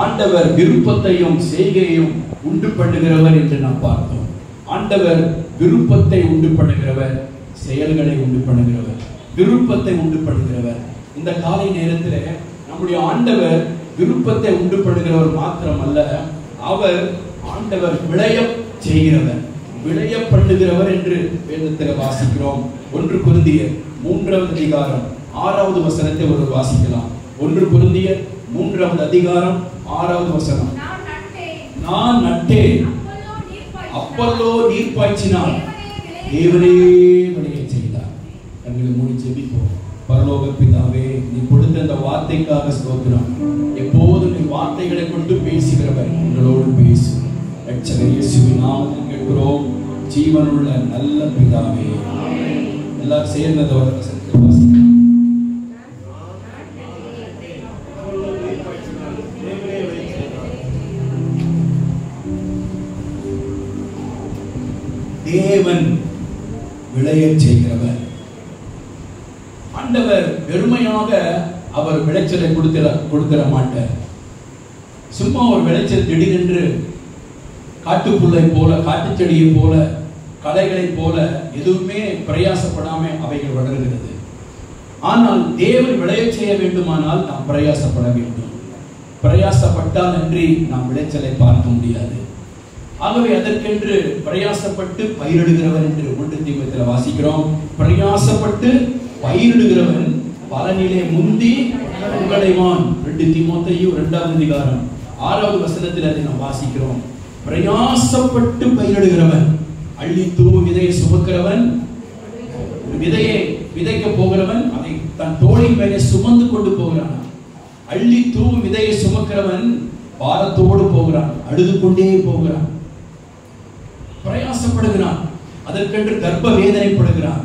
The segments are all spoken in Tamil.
ஆண்டவர் விருப்பத்தையும் செய்கையையும் உண்டு பண்ணுகிறவர் என்று நாம் பார்த்தோம். ஆண்டவர் விருப்பத்தை உண்டு பண்ணுகிறவர், செயல்களை உண்டு பண்ணுகிறவர், விருப்பத்தை உண்டு பண்ணுகிறவர். இந்த காலை நேரத்தில் நம்முடைய ஆண்டவர் விருப்பத்தை உண்டு பண்ணுகிறவர் மாத்திரம் அல்ல, அவர் ஆண்டவர் விளைய செய்கிறவர், விளைய பண்ணுகிறவர் என்று வேதத்தில் வாசிக்கிறோம். 1 கொரிந்தியர் 3வது அதிகாரம் 6வது வசனத்தை ஒரு வாசிக்கலாம். 1 கொரிந்தியர் 3வது அதிகாரம் 6வது வசனம். நான் நட்டேன், அப்பல்லோ நீர் பாய்ச்சினார், தேவனே விளைய செய்தார். எங்களை மூடி ஜெபிப்போம். பரலோக பிதாவே, நீ கொடுத்த அந்த வார்த்தைக்காக ஸ்தோத்திரம். எப்போதும் நீ வார்த்தைகளை கொண்டு பேசுகிறவர், எங்களோடு பேசு. ரட்சகர் இயேசுவின் நாமத்தில் கேட்கிறோம், ஜீவனுள்ள நல்ல பிதாவே. எல்லாரும் சேர்ந்ததை வாசிக்கலாம். தேவன் விளைய செய்கிறவர். ஆண்டவர் வெறுமையாக அவர் விளைச்சலை கொடுத்திட மாட்டார். சும்மா ஒரு விளைச்சல் திடீரென்று காட்டுப்புல்லை போல, காட்டு செடியை போல, களைகளை போல எதுவுமே பிரயாசப்படாம அவைகள் வளர்கிறது. ஆனால் தேவன் விளைய செய்ய வேண்டுமானால் நாம் பிரயாசப்பட வேண்டும். பிரயாசப்பட்டால் அன்றி நாம் விளைச்சலை பார்க்க முடியாது. ஆகவே அதற்கென்று பிரயாசப்பட்டு பயிரிடுகிறவர் என்று 1 தீமோத்தேயுவில் வாசிக்கிறோம். பிரயாசப்பட்டு பயிரிடுகிறவன் பலனிலே முந்தி உங்களைவான். 2 தீமோத்தேயு 2வது அதிகாரம் 6வது வசனத்தில் அதை நாம் வாசிக்கிறோம். பிரயாசப்பட்டு பயிரிடுகிறவன், அள்ளி தூவும் விதையை சுமக்கிறவன், விதையை விதைக்க போகிறவன் அதை தன் தோளின் மேலே சுமந்து கொண்டு போகிறான். அள்ளி தூவும் விதையை சுமக்கிறவன் பாரத்தோடு போகிறான், அழுது கொண்டே போகிறான், பிரயாசப்படுகிறான். அதற்கென்று கர்ப்ப வேதனைப்படுகிறான்.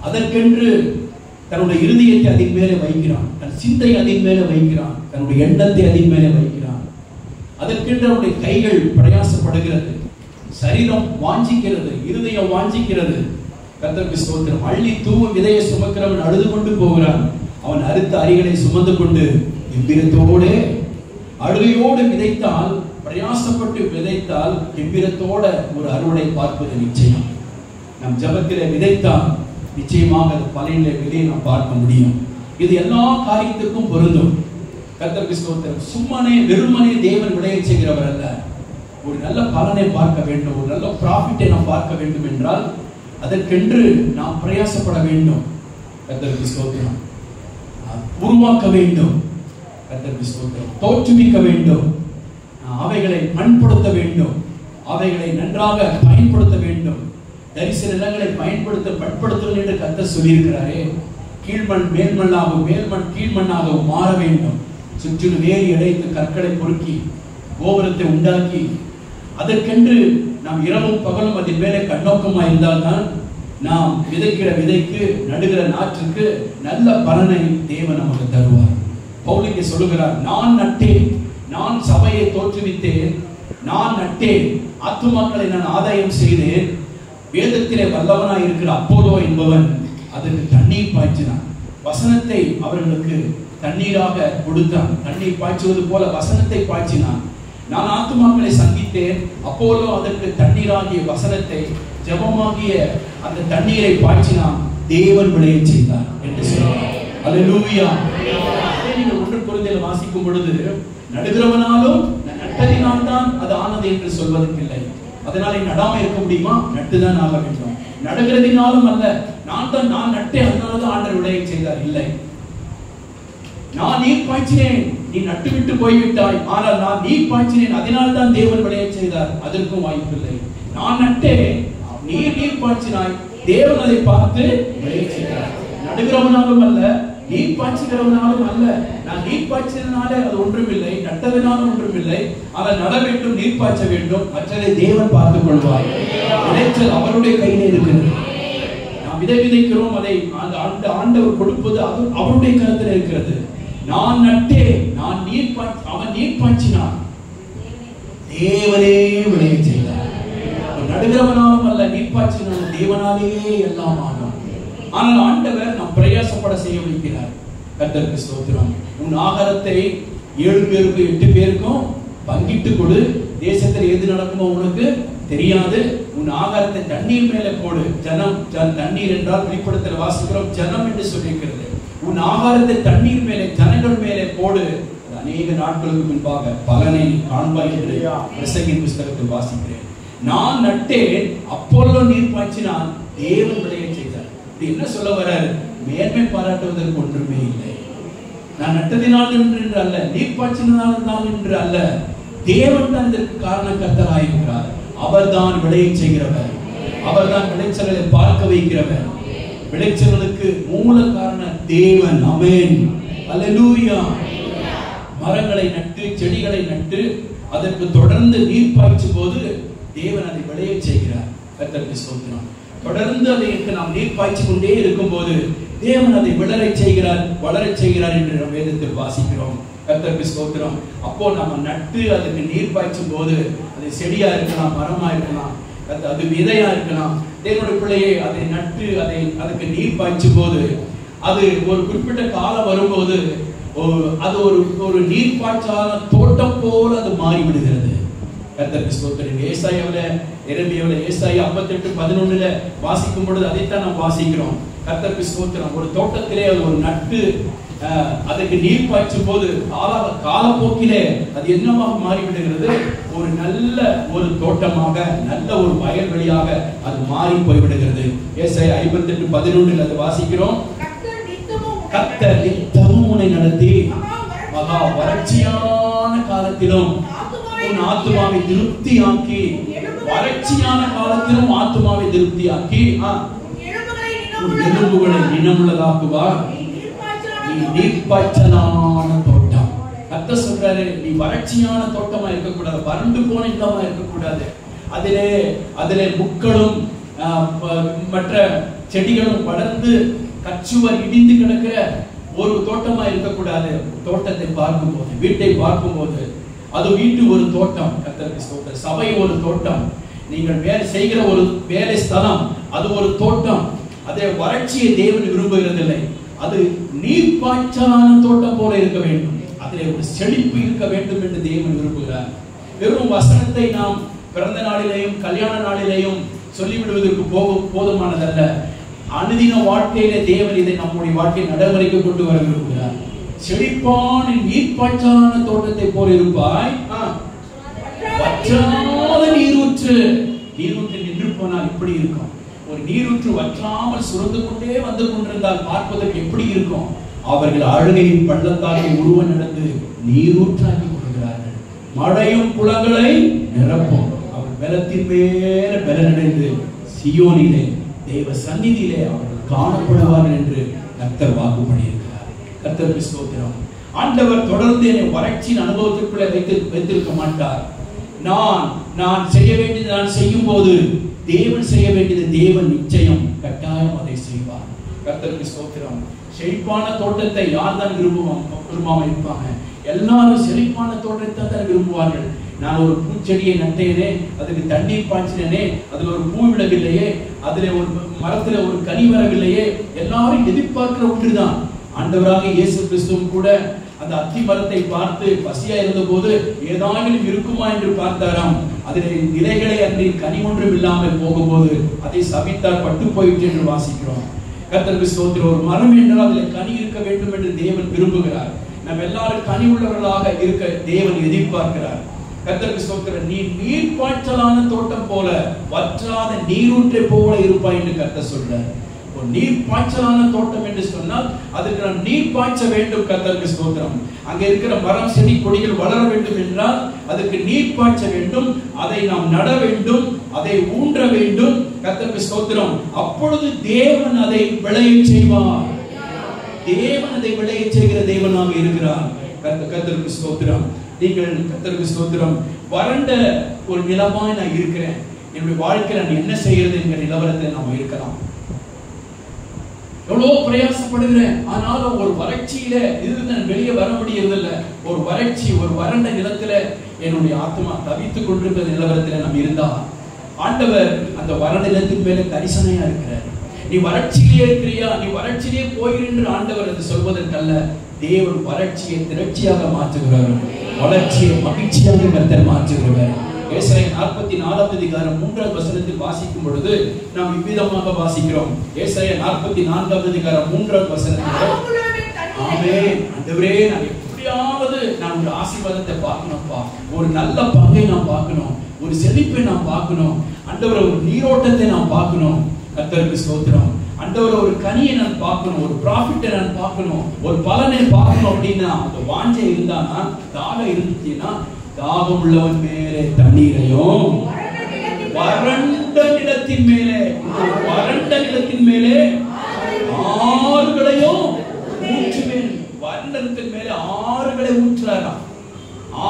அதற்கென்று தன்னுடைய இருதயத்தை அதின் மேலே வைக்கிறான், தன் சிந்தை அதின் மேலே வைக்கிறான், தன்னுடைய எண்ணத்தை அதின் மேலே வைக்கிறான். அதற்கென்று அவனுடைய கைகள் பிரயாசப்படுகிறது, சரீரம் வாஞ்சிக்கிறது, இருதயம் வாஞ்சிக்கிறது. கர்த்தருக்கு ஸ்தோத்திரம். அள்ளி தூவும் விதையை சுமக்கிறவன் அழுது கொண்டு போகிறான். அவன் அறுத்த அரிகளை சுமந்து கொண்டு எவ்விரத்தோடு அழுகையோடு விதைத்தால், பிரயாசப்பட்டு விதைத்தால் எவ்விரத்தோட ஒரு அறுவடை பார்ப்பது நிச்சயம். நம் ஜபத்திலே விதைத்தால் நிச்சயமாக அது பலனிலே விதையை நாம் பார்க்க முடியும். இது எல்லா காரியத்துக்கும் பொருந்தும். கர்த்தருக்கு ஸ்தோத்திரம். சும்மனே வெறுமனே தேவன் விளைய செய்கிறவர் அல்ல. ஒரு நல்ல பலனை பார்க்க வேண்டும், ஒரு நல்ல ப்ராஃபிட்டை நாம் பார்க்க வேண்டும் என்றால் அதற்கென்று நாம் பிரயாசப்பட வேண்டும். கர்த்தருக்கு ஸ்தோத்திரம். உருவாக்க வேண்டும். கர்த்தருக்கு ஸ்தோத்திரம். தோற்றுவிக்க வேண்டும். அவைகளை பண்படுத்த வேண்டும். அவைகளை நன்றாக பயன்படுத்த வேண்டும். தரிசன நிலங்களை பண்படுத்துவது என்று கர்த்தர் சொல்லியிருக்கிறாரே. கீழ்மண் மேல்மண்ணாகவும் மேல்மண் கீழ்மண்ணாகவும் மாற வேண்டும். சுற்றிலும் வேலி அடைத்து கற்களை பொறுக்கி கோபுரத்தை உண்டாக்கி அதற்கென்று நாம் இரவும் பகலும் அதன் மேலே கண்ணோக்கமாக இருந்தால்தான் நாம் விதைக்கிற விதைக்கு, நடுகிற நாற்றுக்கு நல்ல பலனை தேவன் நமக்கு தருவார். பவுல் இங்கே சொல்லுகிறார், நான் நட்டேன், நான் சபையை தோற்றுவித்தேன், நான் நட்டேன், ஆத்துமாக்களை நான் ஆதாயம் செய்தேன். வேதத்திலே வல்லவனாய் இருக்கிற அப்போலோ என்பவன் அதற்கு தண்ணீர் பாய்ச்சினான். வசனத்தை அவர்களுக்கு தண்ணீராக கொடுத்தான். தண்ணீர் பாய்ச்சுவது போல வசனத்தை பாய்ச்சினான். நான் ஆத்துமாக்களை சந்தித்தேன், அப்போலோ அதற்கு தண்ணீராகிய வசனத்தை, ஜெபமாகிய அந்த தண்ணீரை பாய்ச்சினான், தேவன் விளைய செய்தார் என்று சொல்றார். அல்லேலூயா. நீங்கள் 1 கொரிந்தியர் வாசிக்கும் பொழுது நடுகிறவனாலும் நட்டதினால் தான் அது ஆனது என்று சொல்வதற்கில்லை. அதனால நடாம இருக்க முடியுமா? நட்டுதான் ஆக வேண்டும். நடுகிறதினாலும் அல்ல, நான் நட்டேன் அதனாலதான் ஆண்டவர் விளைய செய்தார், இல்லை. நான் நீர் பாய்ச்சினேன், நீ நட்டுவிட்டு போய்விட்டாய், ஆனால் நான் நீர் பாய்ச்சினேன் அதனால் தான் தேவன் விளைய செய்தார், அதற்கும் வாய்ப்பில்லை. நான் நட்டேன், நீர் பாய்ச்சினாய், தேவன் அதை பார்த்து விளைய செய்தார். நடுகிறவனாலும் அல்ல, நீர் பாய்ச்சுகிறவனாலும் அல்ல. நான் நீர் பாய்ச்சினால அது ஒன்றுமில்லை, நட்டதினாலும் ஒன்றுமில்லை. ஆனால் நட வேண்டும், நீர் பாய்ச்ச வேண்டும், மற்றதை தேவன் பார்த்துக் கொள்வார். விளைச்சல் அவருடைய கையிலே இருக்கிறது. நாம் விதை விதைக்கிறோம், அதை அந்த ஆண்டவர் கொடுப்பது அது அவருடைய கருத்தில் இருக்கிறது. நான் நட்டேன், அவன் நீர் பாய்ச்சினான், தேவனே விளைய செய்தார். நடுகிறவனாலும் அல்ல, நீர் பாய்ச்சினாலும் தேவனாலேயே எல்லாம் ஆகும். ஆனால் ஆண்டவர் நாம் பிரயாசப்பட செய்ய வைக்கிறார். கர்த்தருக்கு ஸ்தோத்திரம். உன் ஆகாரத்தை 7 பேருக்கும் 8 பேருக்கும் பங்கிட்டு கொடு. தேசத்தில் எது நடக்குமோ உனக்கு தெரியாது. உன் ஆகாரத்தை தண்ணீர் மேலே போடு. ஜனம், தண்ணீர் என்றால் வெளிப்படுத்தல வாசிக்கிறோம் ஜனம் என்று சொல்லியிருக்கிறது. உன் ஆகாரத்தை தண்ணீர் மேலே, ஜனங்கள் மேலே போடு. அநேக நாட்களுக்கு முன்பாக பலனை காண்பாய் என்று பிரசங்கின் புஸ்தகத்தில் வாசிக்கிறேன். நான் நட்டேன், அப்பொல்லோ நீர் பாய்ச்சினான், தேவன் விளைய செய்தார். என்ன சொல்ல வர்றாரு? மேன்மை பாராட்டுவதற்கு ஒன்றுமே இல்லை. நான் நட்டதினால் என்று அல்ல, நீர் பாய்ச்சினால் தான் என்று அல்ல, தேவன் தான் இதற்கு காரணக்கர்த்தராயிருக்கிறார். அவர்தான் விளைய செய்கிறவர். அவர்தான் விளைச்சல்களை பார்க்க வைக்கிறவர். விளைச்சல்களுக்கு மூல காரணம் தேவன். ஆமென், அல்லேலூயா. மரங்களை நட்டு, செடிகளை நட்டு, அதற்கு தொடர்ந்து நீர் பாய்ச்சும் போது தேவன் அதை விளைய செய்கிறார். கர்த்தருக்கு ஸ்தோத்திரம். தொடர்ந்து அதற்கு நாம் நீர் பாய்ச்சி கொண்டே இருக்கும் போது தேவன் அதை வளரச் செய்கிறார் என்று நாம் வேதத்தில் வாசிக்கிறோம். கர்த்தருக்கு ஸ்தோத்திரம். அப்போ நம்ம நட்டு அதுக்கு நீர் பாய்ச்சும் போது அது செடியா இருக்கலாம், மரமா இருக்கலாம், அது விதையா இருக்கலாம். தேவனுடைய பிள்ளையை அதை நட்டு அதுக்கு நீர் பாய்ச்சும் போது அது ஒரு குறிப்பிட்ட காலம் வரும்போது அது ஒரு நீர் பாய்ச்சால தோட்டம் போல அது மாறிவிடுகிறது. கர்த்தருக்கு ஸ்தோத்திரம். எரேமியாவில ஏசாயா 58:11 வாசிக்கும் பொழுது அதைத்தான் நாம் வாசிக்கிறோம். கர்த்தருக்கு ஸ்தோத்திரம். ஒரு தோட்டத்திலே அது ஒரு நட்டு அதுக்கு நீர் பாய்ச்சும் போது காலப்போக்கிலே அது என்னவாக மாறிவிடுகிறது? ஒரு நல்ல ஒரு தோட்டமாக, நல்ல ஒரு வயல்வெளியாக அது மாறி போய்விடுகிறது. ஏசாயா 58:11 அது வாசிக்கிறோம். கர்த்தர் நித்தமும் உன்னை நடத்தி மகா வறட்சியான காலத்திலும் உன் ஆத்துமாவை திருப்தியாக்கி, வறட்சியான காலத்திலும் ஆத்துமாவை திருப்தியாக்கி உன் எலும்புகளை இனமுள்ளதாக்குவார். நீ நீர்ப்பாய்ச்சலான தோட்டம். கர்த்தர் சொல்றாரு, நீ வறட்சியான தோட்டமா இருக்கக்கூடாது, வறண்டு போன இடமா இருக்கக்கூடாது. அதிலே முட்களும் மற்ற செடிகளும் வளர்ந்து கச்சுவர் இடிந்து கிடக்கிற ஒரு தோட்டமா இருக்கக்கூடாது. தோட்டத்தை பார்க்கும்போது, வீட்டை பார்க்கும்போது அது வீட்டு ஒரு தோட்டம். கர்த்தருக்கு ஸ்தோத்திரம். சபை ஒரு தோட்டம். நீங்கள் வேலை செய்கிற ஒரு வேலை ஸ்தலம் அது ஒரு தோட்டம். அதே வறட்சியை தேவன் விரும்புகிறதில்லை. அது நீர் பாய்ச்சலான தோட்டம் போல இருக்க வேண்டும். அதிலே ஒரு செழிப்பு இருக்க வேண்டும் என்று தேவன் விரும்புகிறார். வெறும் வசனத்தை நாம் பிறந்த நாளிலேயும் கல்யாண நாளிலேயும் சொல்லிவிடுவதற்கு போதுமானதல்ல. அனுதின வாழ்க்கையிலே தேவன் இதை நம்முடைய வாழ்க்கை நடைமுறைக்கு கொண்டு வர விரும்புகிறார். செழிப்பான நீர்ப்பாய்ச்சலான தோட்டத்தை போல இருப்பாய். வற்றாத நீரூற்று நின்று போனால் எப்படி இருக்கும்? ஒரு நீரூற்று வற்றாமல் சுரந்து கொண்டே வந்து கொண்டிருந்தால் பார்ப்பதற்கு எப்படி இருக்கும்? அவர்கள் அழுகையின் பள்ளத்தாக்கை உருவ நடந்து நீரூற்றாக்கி கொள்கிறார்கள். மழையும் குளங்களை நிரப்பும். அவர் பலத்தின் மேல பலனடைந்து சியோனிலே தேவ சந்நிதியிலே அவர்கள் காணப்படுவார்கள் என்று கர்த்தர் வாக்கு பண்ணியிருக்கிறார். கர்த்தருக்கு ஸ்தோத்திரம். ஆண்டவர் தொடர்ந்து என்னை வறட்சியின் அனுபவத்திற்குள்ளே வைத்திருக்க மாட்டார். நான் செய்ய வேண்டியது நான் செய்யும் போது தேவன் செய்ய வேண்டியது தேவன் நிச்சயம் கட்டாயம் அதை செய்வார். கர்த்தருக்கு ஸ்தோத்திரம். செழிப்பான தோட்டத்தை யார் தான் விரும்பாம இருப்பாங்க? எல்லாரும் செழிப்பான தோட்டத்தை தான் விரும்புவார்கள். நான் ஒரு பூச்செடியை நட்டேனே, அதுக்கு தண்ணீர் பாய்ச்சினேனே, அதுல ஒரு பூ விடவில்லையே, அதுல ஒரு மரத்துல ஒரு கனி வரவில்லையே, எல்லாரும் எதிர்பார்க்கிற ஒன்றுதான். ஆண்டவராக இயேசு கிறிஸ்துவும் கூட அந்த அத்தி மரத்தை பார்த்து பசியா இருந்த போது ஏதாவது இருக்குமா என்று பார்த்தாராம். அதில் இலைகளை அன்றி கனி ஒன்றும் இல்லாமல் போகும்போது அதை சபித்தார், பட்டு போயிற்று என்று வாசிக்கிறோம். கர்த்தருக்கு ஸ்தோத்திரம். ஒரு மரம் என்றால் அதில் கனி இருக்க வேண்டும் என்று தேவன் விரும்புகிறார். நம்ம எல்லாரும் கனி உள்ளவர்களாக இருக்க தேவன் எதிர்பார்க்கிறார். கர்த்தருக்கு ஸ்தோத்திரம். நீ நீர் பாய்ச்சலான தோட்டம் போல, வற்றாத நீரூற்றை போல இருப்பாய் என்று கர்த்தர் சொல்றார். நீர் பாய்ச்சலான தோட்டம் என்று சொன்னால் அதுக்கு நாம் நீர் பாய்ச்ச வேண்டும். கர்த்தருக்கு ஸ்தோத்திரம். அங்கே இருக்கிற மரம் செடி கொடிகள் வளர வேண்டும் என்றால் அதுக்கு நீர் பாய்ச்ச வேண்டும். அதை நாம் நட வேண்டும், அதை ஊன்ற வேண்டும். கர்த்தருக்கு ஸ்தோத்திரம். அப்பொழுது தேவன் அதை விளைய செய்வார். தேவன் அதை விளைய செய்கிற தேவனாக இருக்கிறார். கர்த்தருக்கு ஸ்தோத்திரம். நீங்கள் கர்த்தருக்கு ஸ்தோத்திரம். வறண்ட ஒரு நிலமாய் நான் இருக்கிறேன், என்னுடைய வாழ்க்கையில் நான் என்ன செய்யறது என்கிற நிலவரத்தில் நாம் இருக்கலாம். எவ்வளவு பிரயாசப்படுகிறேன், ஆனாலும் ஒரு வறட்சியில இருந்து வெளியே வர முடியறதில்லை. ஒரு வறட்சி, ஒரு வறண்ட நிலத்துல என்னுடைய ஆத்மா தவித்துக் கொண்டிருக்கிற நிலவரத்துல நாம் இருந்தா ஆண்டவர் அந்த வறண்ட நிலத்தின் மேல கரிசனையா இருக்கிறார். நீ வறட்சியிலே இருக்கிறியா, நீ வறட்சியிலே போயிரு என்று ஆண்டவர் அது சொல்வதற்கல்ல. தேவன் வறட்சியை திரட்சியாக மாற்றுகிறார், வளர்ச்சியை மகிழ்ச்சியாக கர்த்தர் மாற்றுகிறார். ஏசாயா 44 அதிகாரம் 3வது வசனத்தில் வாசிக்கும் பொழுது நாம் இவ்விதமாக வாசிக்கிறோம். ஏசாயா 44 அதிகாரம் 3வது வசனத்தில், ஆமென், ஆண்டவரே, நான் எப்படியாவது நான் ஒரு ஆசீர்வாதத்தை பார்க்கணும்ப்பா, ஒரு நல்ல பங்கை நான் பார்க்கணும், ஒரு செழிப்பை நான் பார்க்கணும் ஆண்டவரே, ஒரு நீரோட்டத்தை நான் பார்க்கணும். கர்த்தருக்கு ஸ்தோத்திரம். ஆண்டவரே, ஒரு கனியை நான் பார்க்கணும், ஒரு ப்ராஃபிட்டை நான் பார்க்கணும், ஒரு பலனை பார்க்கணும் அப்படின்னா அந்த வாஞ்சை இருந்தானா, தாகம் இருந்துச்சுன்னா, தாகம் உள்ளவன் மேலே தண்ணீரையும் வறண்ட நிலத்தின் மேலே, வறண்ட நிலத்தின் மேலே ஆறுகளையும் ஊற்றுவேன். வறண்ட நிலத்தின் மேலே ஆறுகளை ஊற்றுறாராம்.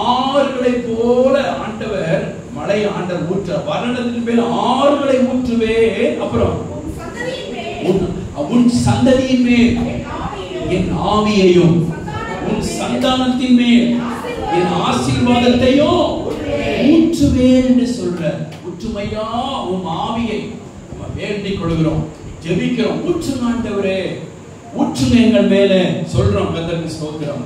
ஆறுகளை போல ஆண்டவர் மழை ஆண்டவர் ஊற்ற, வறண்டத்தின் மேல் ஆறுகளை ஊற்றுவே. அப்புறம் உன் சந்ததியின் மேல் என் ஆவியையும், உன் சந்தானத்தின் மேல் என் ஆசீர்வாதத்தையும் ஊற்றுவேன் என்று சொல்ற. ஊற்றுமையா உன் ஆவியை வேண்டிக் கொள்கிறோம், ஜெபிக்கிறோம். ஊற்றுங்க ஆண்டவரே, ஊற்றுங்க எங்கள் மேல சொல்றோம். கர்த்தருக்கு ஸ்தோத்திரம்,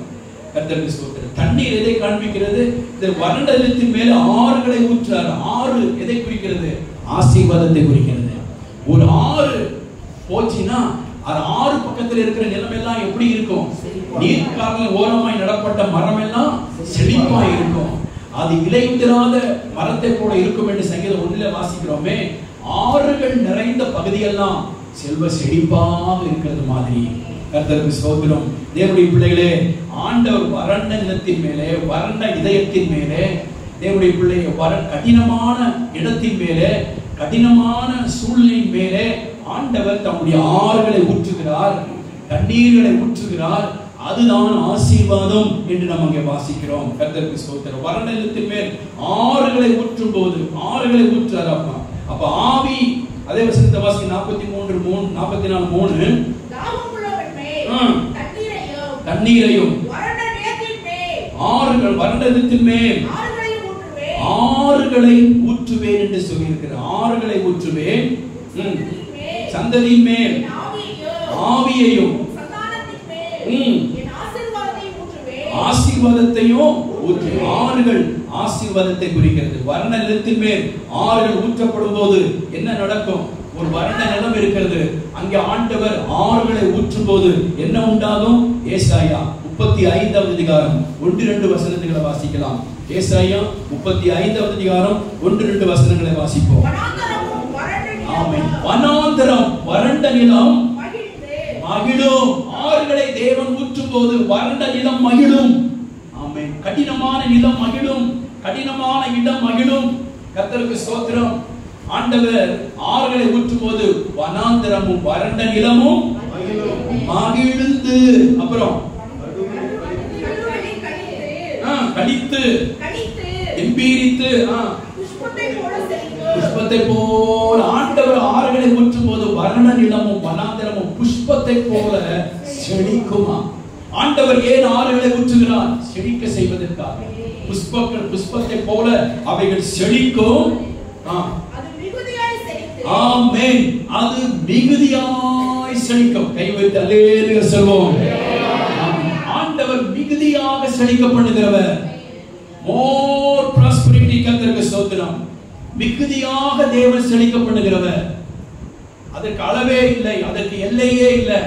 கர்த்தருக்கு ஸ்தோத்திரம். தண்ணீர் எதை காண்பிக்கிறது? இந்த வறண்ட நிலத்தின் மேல ஆறுகளை ஊற்றார். ஆறு எதை குறிக்கிறது? ஆசீர்வாதத்தை குறிக்கிறது. ஒரு ஆறு போச்சுன்னா அது ஆறு பக்கத்தில் இருக்கிற நிலம் எல்லாம் எப்படி இருக்கும்? நீர்க்காலில் ஓரமாய் நடப்பட்ட மரம் எல்லாம் செழிப்பாய் இருக்கும். அது இலையுதிராத மரத்தை போல இருக்கும் என்று சங்கீதம் 1 வாசிக்கிறோமே. ஆறுகள் நிறைந்த பகுதியெல்லாம் செல்வ செழிப்பாக இருக்கிறது மாதிரி. கர்த்தருக்கு ஸ்தோத்திரம். தேவனுடைய பிள்ளைகளே, ஆண்டவர் வறண்ட நிலத்தின் மேலே, வறண்ட இதயத்தின் மேலே, தேவனுடைய பிள்ளையை கடினமான இடத்தின் மேலே, கடினமான சூழ்நிலையின் மேலே ஆண்டவர் தம்முடைய ஆறுகளை ஊற்றுகிறார், தண்ணீர்களை ஊற்றுகிறார். அதுதான் ஆசீர்வாதம் என்று நாம் அங்கே வாசிக்கிறோம். கர்த்தருக்கு ஸ்தோத்திரம். வறண்ட நிலத்தின் மேல் ஆறுகளை ஊற்றும் போது, ஆறுகளை ஊற்றுறார். அப்ப ஆவி, அதே வசனத்தை வாசி 43 44 3, தண்ணீரையும் ஆறுகள், வறண்ட நிலத்தின் மேல் ஆறுகளை ஊற்றுவேன் என்று சொல்லியிருக்கிறார். ஆறுகளை ஊற்றுவேன், சந்ததியின் மேல் ஆவியையும் ஆசீர்வாதத்தையும் ஊற்று. ஆறுகள் ஆசீர்வாதத்தை குறிக்கிறது. வறண்ட நிலத்தின் மேல் ஆறுகள் ஊற்றப்படும் போது என்ன நடக்கும்? ஒரு வறண்ட நிலம் இருக்கிறது, அங்கே ஆண்டவர் ஆறுகளை ஊற்றும் போது என்ன உண்டாகும்? ஏசாயா 35வது அதிகாரம் 1-2 வசனங்களை வாசிக்கலாம். ஏசாயா 35வது அதிகாரம் 1-2 வசனங்களை வாசிப்போம். ஆமென். வனாந்தரம், வறண்ட நிலம் மகிழும். ஆறுகளை தேவன் ஊற்றும் போது வறண்ட நிலம் மகிழும். ஆமென். கடினமான நிலம் மகிழும், கடினமான இடம் மகிழும். கர்த்தருக்கு ஸ்தோத்திரம். ஆண்டவர் ஆறுகளை ஊற்றும் போது வனாந்தரமும் வறண்ட நிலமும் மகிழ்ந்து, அப்புறம் கழித்து எம்பீரித்து புஷ்பத்தை போல. ஆண்டவர் ஆறுகளை ஊற்றும் போது வறண்ட நிலமும் வனாந்தரமும் புஷ்பத்தை போல செழிக்குமா? ஆண்டவர் ஏன் ஆறுகளை ஊற்றுகிறார்? செழிக்க செய்வதற்காக. புஷ்பத்தை போல அவைகள் செழிக்கும். ஆமென். அது மிகுதியாய் செழிக்கும். கை வைத்து அல்லேலூயா சொல்வோம். ஆண்டவர் மிகுதியாக செழிக்க பண்ணுகிறவர். மோர் ப்ராஸ்பரிட்டி. கர்த்தருக்கு ஸ்தோத்திரம். மிகுதியாக தேவன் செழிக்க பண்ணுகிறவர். அதற்கு அளவே இல்லை, அதற்கு எல்லையே இல்லை.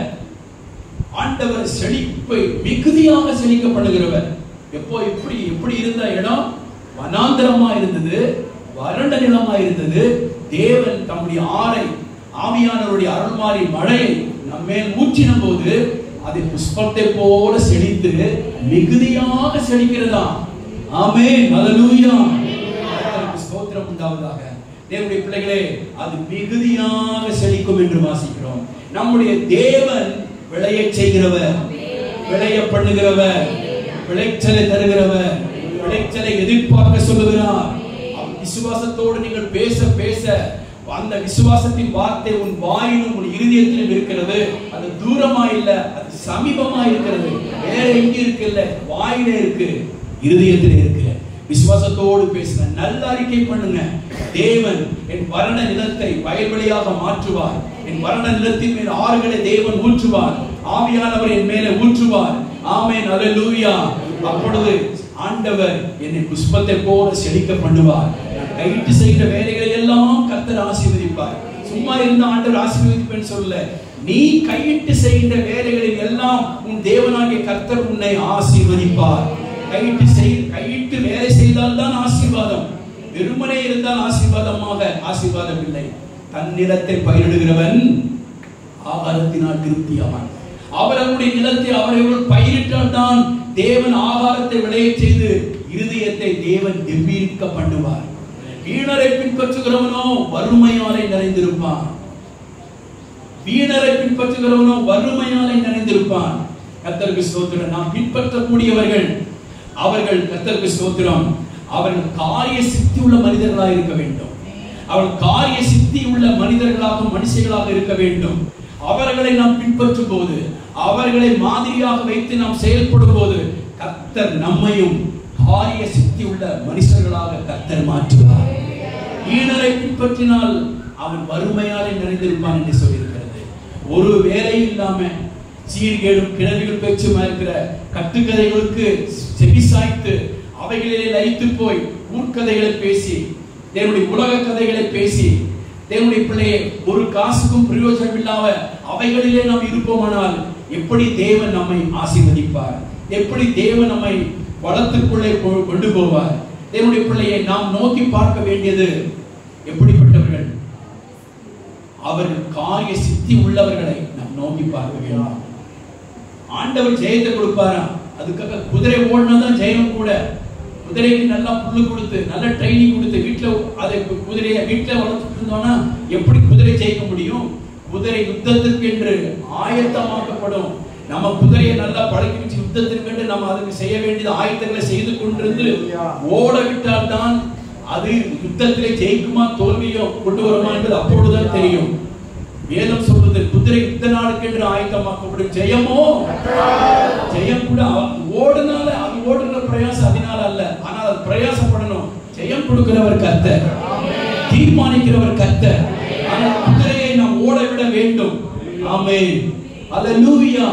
ஆண்டவர் செழிப்பை மிகுதியாக செழிக்க பண்ணுகிறவர். எப்போ எப்படி இருந்த இடம் வனாந்தரமா இருந்தது, வறண்ட நிலமா இருந்தது. தேவன் தம்முடைய ஆறை, ஆவியானவருடைய அருள்மாறி மழையை நம்மேல் ஊற்றின போது அது புஷ்பத்தை போல செழித்து மிகுதியாக செழிக்கிறதா. ஆமென். ஹல்லேலூயா. ஸ்தோத்திரம் உண்டாவதாக. தேவனுடைய பிள்ளைகளே, அது மிகுதியாக செழிக்கும் என்று வாசிக்கிறோம். நம்முடைய தேவன் விளைய செய்கிறவர், விளைய பண்ணுகிறவர், விளைச்சலை தருகிறவர், விளைச்சலை எதிர்பார்க்க சொல்லுகிறார். விசுவாசத்தோடு நீங்கள் பேச பேச அந்த விசுவாசத்தின் வார்த்தை உன் வாயிலும் உன் இருதயத்திலும் இருக்கிறது. அது தூரமா இல்ல, அது சமீபமா இருக்கிறது. வேற எங்க இருக்கு? இல்ல, வாயிலே இருக்கு, இருதயத்திலே இருக்கு. விசுவாசத்தோடு பேசுங்க, நல்ல அறிக்கை பண்ணுங்க. தேவன் என் வறண்ட நிலத்தை வயல்வெளியாக மாற்றுவார். என் வறண்ட நிலத்தின் மேல் ஆறுகளை தேவன் ஊற்றுவார். ஆவியானவர் என் மேலே ஊற்றுவார். ஆமென், அல்லேலூயா. அப்பொழுது ஆண்டவர் என்னை புஷ்பத்தை போல செழிக்க பண்ணுவார். நான் கையிட்டு செய்கிற வேலைகளை எல்லாம் கர்த்தர் ஆசீர்வதிப்பார். சும்மா இருந்த ஆண்டவர் ஆசீர்வதிப்பேன்னு சொல்லல, நீ கையிட்டு செய்கிற வேலைகளில் எல்லாம் உன் தேவனாகிய கர்த்தர் உன்னை ஆசீர்வதிப்பார். கையிட்டு வேலை செய்தால் தான் ஆசீர்வாதம். வெறுமனே இருந்தால் ஆசீர்வாதம் இல்லை. தன் நிலத்தை பயிரிடுகிறவன் ஆகாரத்தினால் திருப்தியாவான். அவர்களுடைய நிலத்தை அவர்கள் பயிரிட்டால் தான் தேவன் ஆகாரத்தை விளைய செய்து இருதயத்தை தேவன் கம்பீரிக்க பண்ணுவார். வீணரை பின்பற்றுகிறவனோ வறுமையாலே நிறைந்திருப்பான். வீணரை பின்பற்றுகிறவனோ வறுமையாலே நிறைந்திருப்பான். கர்த்தருக்கு ஸ்தோத்திரம். நாம் பின்பற்றக்கூடியவர்கள் அவர்கள் கர்த்தருக்கு ஸ்தோத்திரம், அவர்கள் காரிய சித்தி உள்ள மனிதர்களாக இருக்க வேண்டும். அவர்கள் காரிய சித்தி உள்ள மனிதர்களாக மனுஷர்களாக இருக்க வேண்டும். அவர்களை நாம் பின்பற்றும் போது, அவர்களை மாதிரியாக வைத்து நாம் செயல்படும் போது கர்த்தர் நம்மையும் காரிய சித்தி உள்ள மனுஷர்களாக கர்த்தர் மாற்றுவார். ஈனரை பின்பற்றினால் அவன் வறுமையாலே நிறைந்திருப்பான் என்று சொல்லியிருக்கிறது. ஒரு வேலை இல்லாம சீர்கேடும் கிணறுகள் பேச்சுமா இருக்கிற கட்டுக்கதைகளுக்கு செவிசாய்த்து அவைகளிலே லயித்து போய் ஊர்க்கதைகளை பேசி, தேவனுடைய உலக கதைகளை பேசி, தேவனுடைய பிள்ளையை ஒரு காசுக்கும் பிரயோஜனம் இல்லாம அவைகளிலே நாம் இருப்போமானால் எப்படி தேவன் நம்மை ஆசீர்வதிப்பார்? எப்படி தேவன் நம்மை வளத்துக்குள்ளே கொண்டு போவார்? தேவனுடைய பிள்ளையை நாம் நோக்கி பார்க்க வேண்டியது எப்படிப்பட்டவர்கள்? அவர்கள் காரிய சித்தி உள்ளவர்களை நாம் நோக்கி பார்க்க வேண்டும். ஆண்டவர் ஜெயத்தை கொடுப்பாரா? அதுக்காக குதிரை ஓடினாதான் ஜெயம் கூட. குதிரைக்கு நல்லா புல்லு கொடுத்து நல்ல ட்ரைனிங் கொடுத்து வீட்டுல அதை குதிரையை வீட்டுல வளர்த்துட்டு இருந்தோம்னா எப்படி குதிரை ஜெயிக்க முடியும்? குதிரை யுத்தத்திற்கு என்று ஆயத்தமாக்கப்படும். நம்ம குதிரையை நல்லா பழக்கி வச்சு யுத்தத்திற்கு என்று நம்ம அதுக்கு செய்ய வேண்டியது ஆயத்தங்களை செய்து கொண்டிருந்து ஓட விட்டால் தான் அது யுத்தத்திலே ஜெயிக்குமா தோல்வியோ கொண்டு வருமா என்பது அப்பொழுதுதான் தெரியும். வேதம் சொல்றது குதிரை யுத்த நாளுக்கு என்று ஆயத்தமாக்கப்படும். ஜெயமோ ஜெயம் கூட ஓடுனால அது ஓடுற பிரயாசம் அதனால அல்ல, ஆனால் அது பிரயாசப்படணும். ஜெயம் கொடுக்கிறவர் கர்த்தர், தீர்மானிக்கிறவர் கர்த்தர். ஆனால் குதிரையை நாம் ஓட விட வேண்டும். ஆமென், அல்லேலூயா.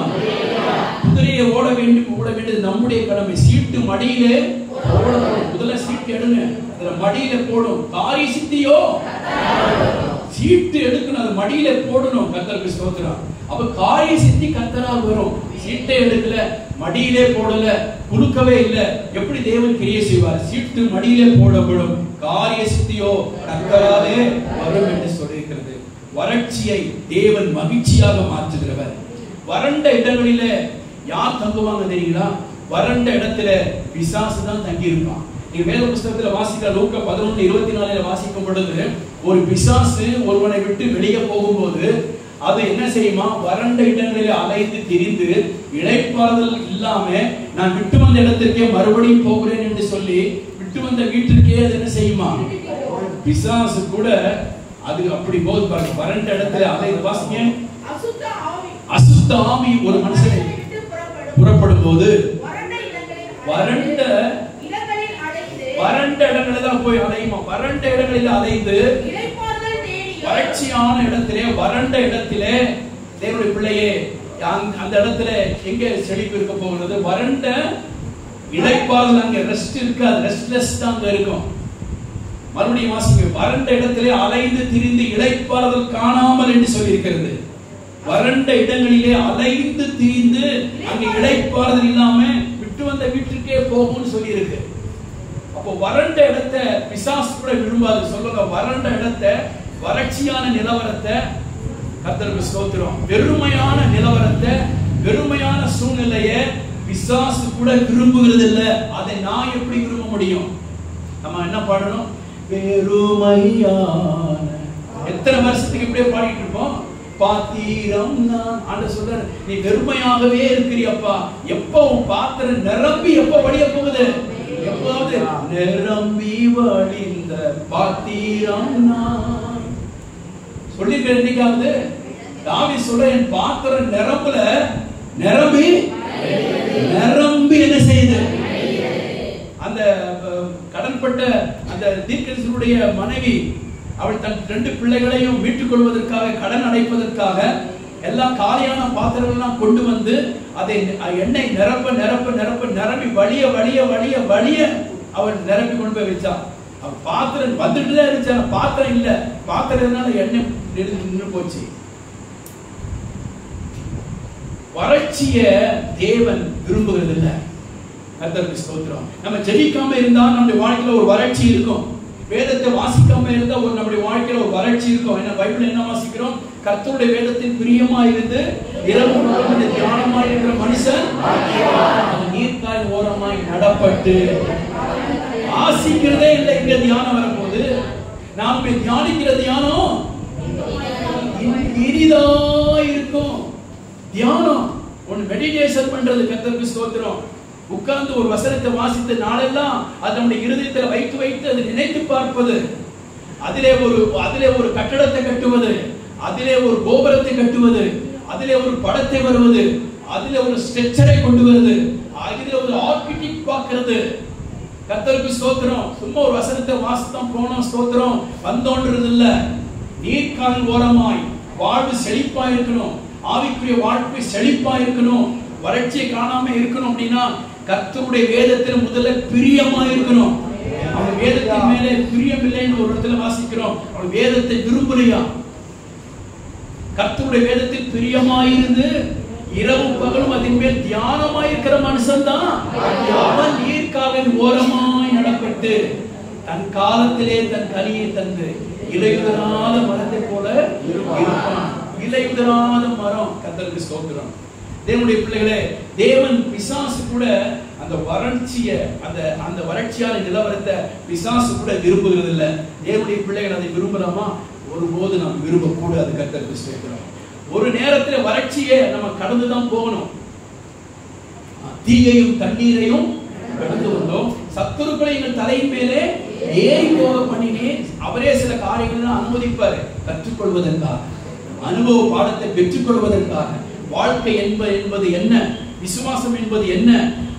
குதிரையை ஓட வேண்டியது நம்முடைய கடமை. சீட்டு மடியிலே போடணும். முதல்ல சீட்டு எடுங்க, அதுல மடியில போடும். காரிய சித்தியோ சீட்டு எடுக்கணும், அது மடியில போடணும். கர்த்தருக்கு ஸ்தோத்திரம். அப்ப காரிய சித்தி கர்த்தரால் வரும். சீட்டை எடுக்கல, மடியிலே போடல, குறுக்கவே இல்ல, எப்படி தேவன் கிரியை செய்வார்? சீட்டு மடியிலே போடப்படும். காரிய சித்தியோ கர்த்தராலே வரும் என்று சொல்லியிருக்கிறது. வறட்சியை தேவன் மகிழ்ச்சியாக மாற்றுகிறவர். வறண்ட இடங்களிலே யார் தங்குவாங்க தெரியுங்களா? வறண்ட இடத்துல பிசாசு தான் தங்கி இருப்பான். நீங்க வேத புத்தகத்துல வாசிக்கிற லூக்கா 11:24 வாசிக்கும் பொழுது ஒரு பிசாசு ஒருவனை விட்டு வெளியே போகும்போது அது என்ன செய்யுமா? வறண்ட இடங்களில் அலைந்து திரிந்து இளைப்பாறுதல் இல்லாம நான் விட்டு வந்த இடத்திற்கே மறுபடியும் போகிறேன் என்று சொல்லி விட்டு வந்த வீட்டிற்கே அது என்ன செய்யுமா? பிசாசு கூட அது அப்படி போது பாருங்க. வறண்ட இடத்துல அலைந்து வாசிங்க. அசுத்த ஆவி ஒரு மனுஷனை புறப்படும் போது வறண்ட இடங்களில் தான் போய் அலையுமா? வறண்ட இடங்களில் அலைந்து வறட்சியான இடத்திலே, வறண்ட இடத்திலே தேவனுடைய பிள்ளையே அந்த இடத்துல எங்க செழிப்பு இருக்க போகிறது? வறண்ட இளைப்பாறுதல், அங்க ரெஸ்ட் இருக்காது, ரெஸ்ட்லெஸ் தான் அங்க இருக்கும். மறுபடியும் வாசிங்க. வறண்ட இடத்திலே அலைந்து திரிந்து இளைப்பாறுதல் காணாமல் என்று சொல்லி இருக்கிறது. வறண்ட இடங்களிலே அலைந்து திரிந்து அங்க இளைப்பாறுதல் இல்லாம விட்டு வந்த வீட்டுக்கே போகும்னு சொல்லி இருக்கு. அப்போ வறண்ட இடத்தை பிசாசு கூட விரும்பாது. சொல்லுங்க, வறண்ட இடத்தை, வறட்சியான நிலவரத்தை கர்த்தருக்கு ஸ்தோத்திரம், வெறுமையான நிலவரத்தை, வெறுமையான சூழ்நிலையை பிசாசு கூட விரும்புகிறது இல்ல. அதை நான் எப்படி விரும்ப முடியும்? நம்ம என்ன பாடணும்? வெறுமையான. எத்தனை வருஷத்துக்கு இப்படியே பாடிட்டு இருப்போம். பாத்திரம் நான் ஆண்டு சொல்ற, நீ வெறுமையாகவே இருக்கிறியப்பா. எப்ப உன் பாத்திரம் நிரம்பி எப்ப வழிய போகுது? எப்போது நிரம்பி வழிந்த பாத்திரம் நான் சொல்லிருக்க. என்னைக்காவது தாவீது சொல்ற, என் பாத்திரம் நிரம்பல, நிரம்பி என்ன செய்யுது? அந்த கடன்பட்ட அந்த தீர்க்கதரிசியுடைய மனைவி, அவள் தன் 2 பிள்ளைகளையும் மீட்டுக் கொள்வதற்காக, கடன் அடைப்பதற்காக எல்லா காலியான பாத்திரங்கள்லாம் கொண்டு வந்து அதை எண்ணெய் நிரப்ப நிரப்ப நிரப்ப நிரம்பி வழிய வழிய வழிய வழிய அவன் நிரப்பி கொண்டு போய் வச்சான். அவன் பாத்திரம் வந்துட்டுதான் இருந்துச்சு, பாத்திரம் இல்ல, பாத்திரம்னால எண்ணெய் நின்று போச்சு. வறட்சிய தேவன் விரும்புகிறது இல்ல. கர்த்தருக்கு ஸ்தோத்திரம். நம்ம ஜெபிக்காம இருந்தா நம்முடைய வாழ்க்கையில ஒரு வறட்சி இருக்கும். வேதத்தை வாசிக்காம இருந்தா நம்முடைய வாழ்க்கையில ஒரு வறட்சி இருக்கும். ஏன்னா பைபிள் என்ன வாசிக்கிறோம்? கர்த்தருடைய வேதத்தின் பிரியமா இருந்து இரவு பகலும் தியானமாய் இருக்கிற மனுஷன் நீர்க்கால் ஓரமாய் நடப்பட்டு. வாசிக்கிறதே இல்லை, இங்க தியானம் வரும்போது நாம் தியானிக்கிற தியானம் இனிதா இருக்கும். தியானம் ஒன்னு மெடிடேஷன் பண்றது. கர்த்தருக்கு ஸ்தோத்திரம். உட்கார்ந்து ஒரு வசனத்தை வாசித்து நாளெல்லாம் அது நம்முடைய இருதயத்தில் வைத்து வைத்து அதை நினைத்து பார்ப்பது, அதிலே ஒரு கட்டடத்தை கட்டுவது, அதிலே ஒரு கோபுரத்தை கட்டுவது, அதிலே ஒரு படத்தை வருவது, அதிலே ஒரு ஸ்ட்ரக்சரை கொண்டு வருது, அதிலே ஒரு ஆர்கிடெக்ட் பார்க்கிறது. கர்த்தருக்கு ஸ்தோத்திரம். சும்மா ஒரு வசனத்தை வாசித்தோம் போனோம் ஸ்தோத்திரம் வந்தோன்றது இல்ல. நீர்க்கால் ஓரமாய் வாழ்வு செழிப்பா இருக்கணும், ஆவிக்குரிய வாழ்க்கை செழிப்பா இருக்கணும், வறட்சியை காணாம இருக்கணும். அப்படின்னா கர்த்தருடைய வேதத்தில் முதல்ல பிரியமா இருக்கணும். அவன் வேதத்தின் மேலே பிரியம் இல்லைன்னு ஒரு இடத்துல வாசிக்கிறோம். அவன் வேதத்தை விரும்புறியா? கர்த்தருடைய வேதத்தில் பிரியமாயிருந்து இரவு பகலும் அதன் மேல் தியானமாயிருக்கிற மனுஷன் தான் அவன் நீர்க்காலின் ஓரமாய் நடப்பட்டு தன் காலத்திலே தன் கனியை தந்து இலையுதராத மரத்தை போல இருப்பான். இலையுதராத மரம். கர்த்தருக்கு ஸ்தோத்திரம். தேவனுடைய பிள்ளைகளே, தேவன் பிசாசு கூட அந்த வறட்சிய அந்த வறட்சியான நிலவரத்தை பிசாசு கூட விரும்புகிறது இல்லை. தேவனுடைய பிள்ளைகள் அதை விரும்பலாமா? ஒருபோது நாம் விரும்பக்கூடாது. கர்த்தருக்கு ஸ்தோத்திரம். ஒரு நேரத்தில் வறட்சியை நம்ம கடந்துதான் போகணும். தீயையும் தண்ணீரையும் கடந்து வந்தோம். சத்துருக்களை எங்கள் தலையின் மேலே ஏறி போக பண்ணினேன். அவரே சில காரியங்களை அனுமதிப்பாரு, கற்றுக்கொள்வதற்காக, அனுபவ பாடத்தை பெற்றுக் கொள்வதற்காக. வாழ்க்கை என்பது என்ன, விசுவாசம் என்பது என்ன,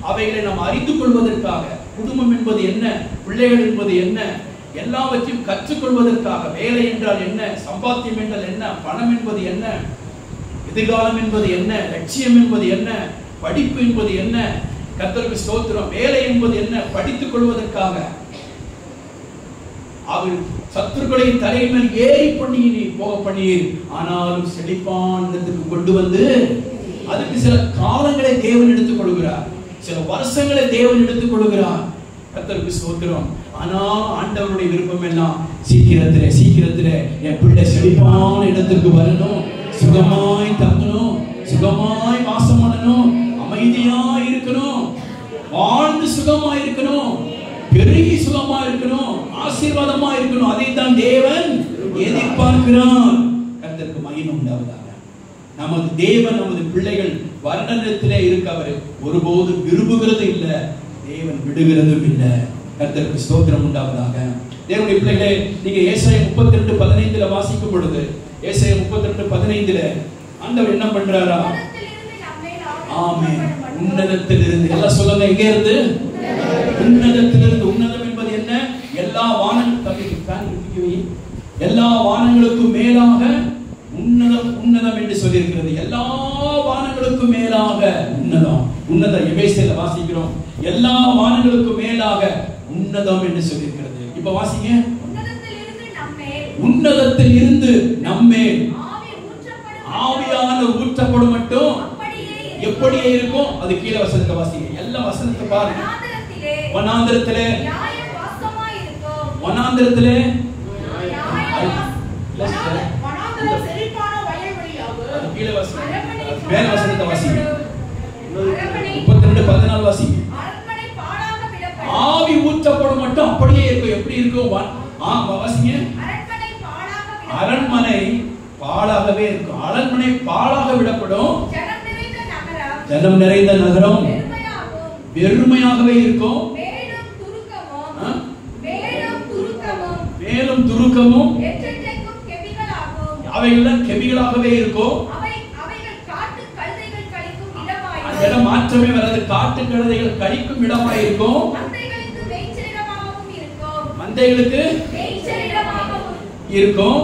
அவைகளை நாம் அறிந்து கொள்வதற்காக, குடும்பம் என்பது என்ன, பிள்ளைகள் என்பது என்ன, எல்லாவற்றையும் கற்றுக்கொள்வதற்காக. வேலை என்றால் என்ன, சம்பாத்தியம் என்றால் என்ன, பணம் என்பது என்ன, எதிர்காலம் என்பது என்ன, லட்சியம் என்பது என்ன, படிப்பு என்பது என்ன. கர்த்தருக்கு ஸ்தோத்திரம். வேலை என்பது என்ன, படித்துக் கொள்வதற்காக. அவர் சத்துருக்களின் தலைமையில் ஏறி பண்ணி போக பண்ணீர், ஆனாலும் செழிப்பானத்துக்கு கொண்டு வந்து அதுக்கு சில காலங்களை தேவன் எடுத்துக் கொள்கிறார், சில வருஷங்களை தேவன் எடுத்துக் கொள்கிறார். கர்த்தருக்கு ஸ்தோத்திரம். ஆனா ஆண்டவருடைய விருப்பம் எல்லாம் சீக்கிரத்திலே என் பிள்ளை செழிப்பான இடத்துக்கு வரணும், சுகமாய் தங்கணும், சுகமாய் வாசம் பண்ணணும், அமைதியா இருக்கணும், வாழ்ந்து சுகமா இருக்கணும், பெருகி சுகமா இருக்கணும், ஆசீர்வாதமா இருக்கணும். அதைத்தான் தேவன் எதிர்பார்க்கிறார். கர்த்தருக்கு மகிமை உண்டாவதாக. நமது தேவன் நமது பிள்ளைகள் வர்ணனத்திலே இருக்க அவர் ஒருபோது விரும்புகிறது இல்லை, தேவன் விடுகிறதும் இல்லை. கர்த்தருக்கு ஸ்தோத்திரம் உண்டாவதாக. தேவனுடைய பிள்ளைகளே, நீங்க ஏசாயா 32:15 வாசிக்கும் பொழுது, ஏசாயா 32:15 ஆண்டவர் என்ன பண்றாரா? ஆமென். உன்னதத்திலிருந்து, எல்லாம் சொல்லுங்க, எங்க இருந்து? உன்னதத்திலிருந்து. உன்னதம் என்பது என்ன? எல்லா வானங்களுக்கும் மேலாக உன்னதம் என்று சொல்லியிருக்கிறது. எல்லா வானங்களுக்கும் மேலாக உன்னதம். உன்னதம் எபேசியர்ல வாசிக்கிறோம், எல்லா வானங்களுக்கும் மேலாக உன்னதம் என்று சொல்லியிருக்கிறது. இப்ப வாசிங்க. உன்னதத்தில் இருந்து நம்மேல் ஆவியான ஊற்றப்படும் மட்டும் எப்படியே இருக்கும்? அது கீழே வசனத்தை வாசிங்க. எல்லா வசனத்தை பாருங்க. வனாந்திரத்திலே கீழே வசனம், மேல வசனத்தை வாசிங்க. 32:14 வாசிங்க. ஆவி ஊற்றப்படும் மட்டும் அப்படியே இருக்கும். எப்படி இருக்கும்? வாசிங்க. அரண்மனை பாழாகவே இருக்கும். அரண்மனை பாழாக விடப்படும். ஜனம் நிறைந்த நகரம் வெறுமையாகவே இருக்கும். மேலும் துருக்கமும் அவைகள் கெபிகளாகவே இருக்கும். அந்த இடம் மாற்றமே வராது. காட்டு கழுதைகள் கழிக்கும் இடமாய் இருக்கும். மந்தைகளுக்கு இருக்கும்.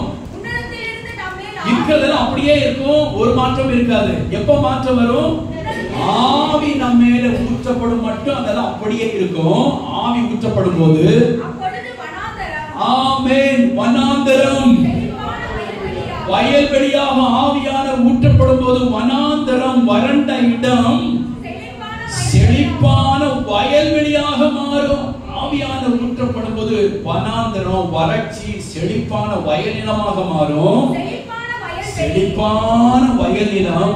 இருக்கிற மற்றதெல்லாம் அப்படியே இருக்கும், ஒரு மாற்றம் இருக்காது. எப்ப மாற்றம் வரும்? ஆவி நம்ம மேல ஊற்றப்படும் மட்டும் அதெல்லாம் அப்படியே இருக்கும். ஆவி ஊற்றப்படும் போது ஆமென், வனாந்தரம் வயல்வெளியாக ஆவியான ஊற்றப்படும் போது வனாந்தரம் வறண்ட இடம் செழிப்பான வயல்வெளியாக மாறும். ஆவியான ஊற்றப்படும் போது வனாந்தரம் வறட்சி செழிப்பான வயல்நிலமாக மாறும். செழிப்பான வயல்நிலம்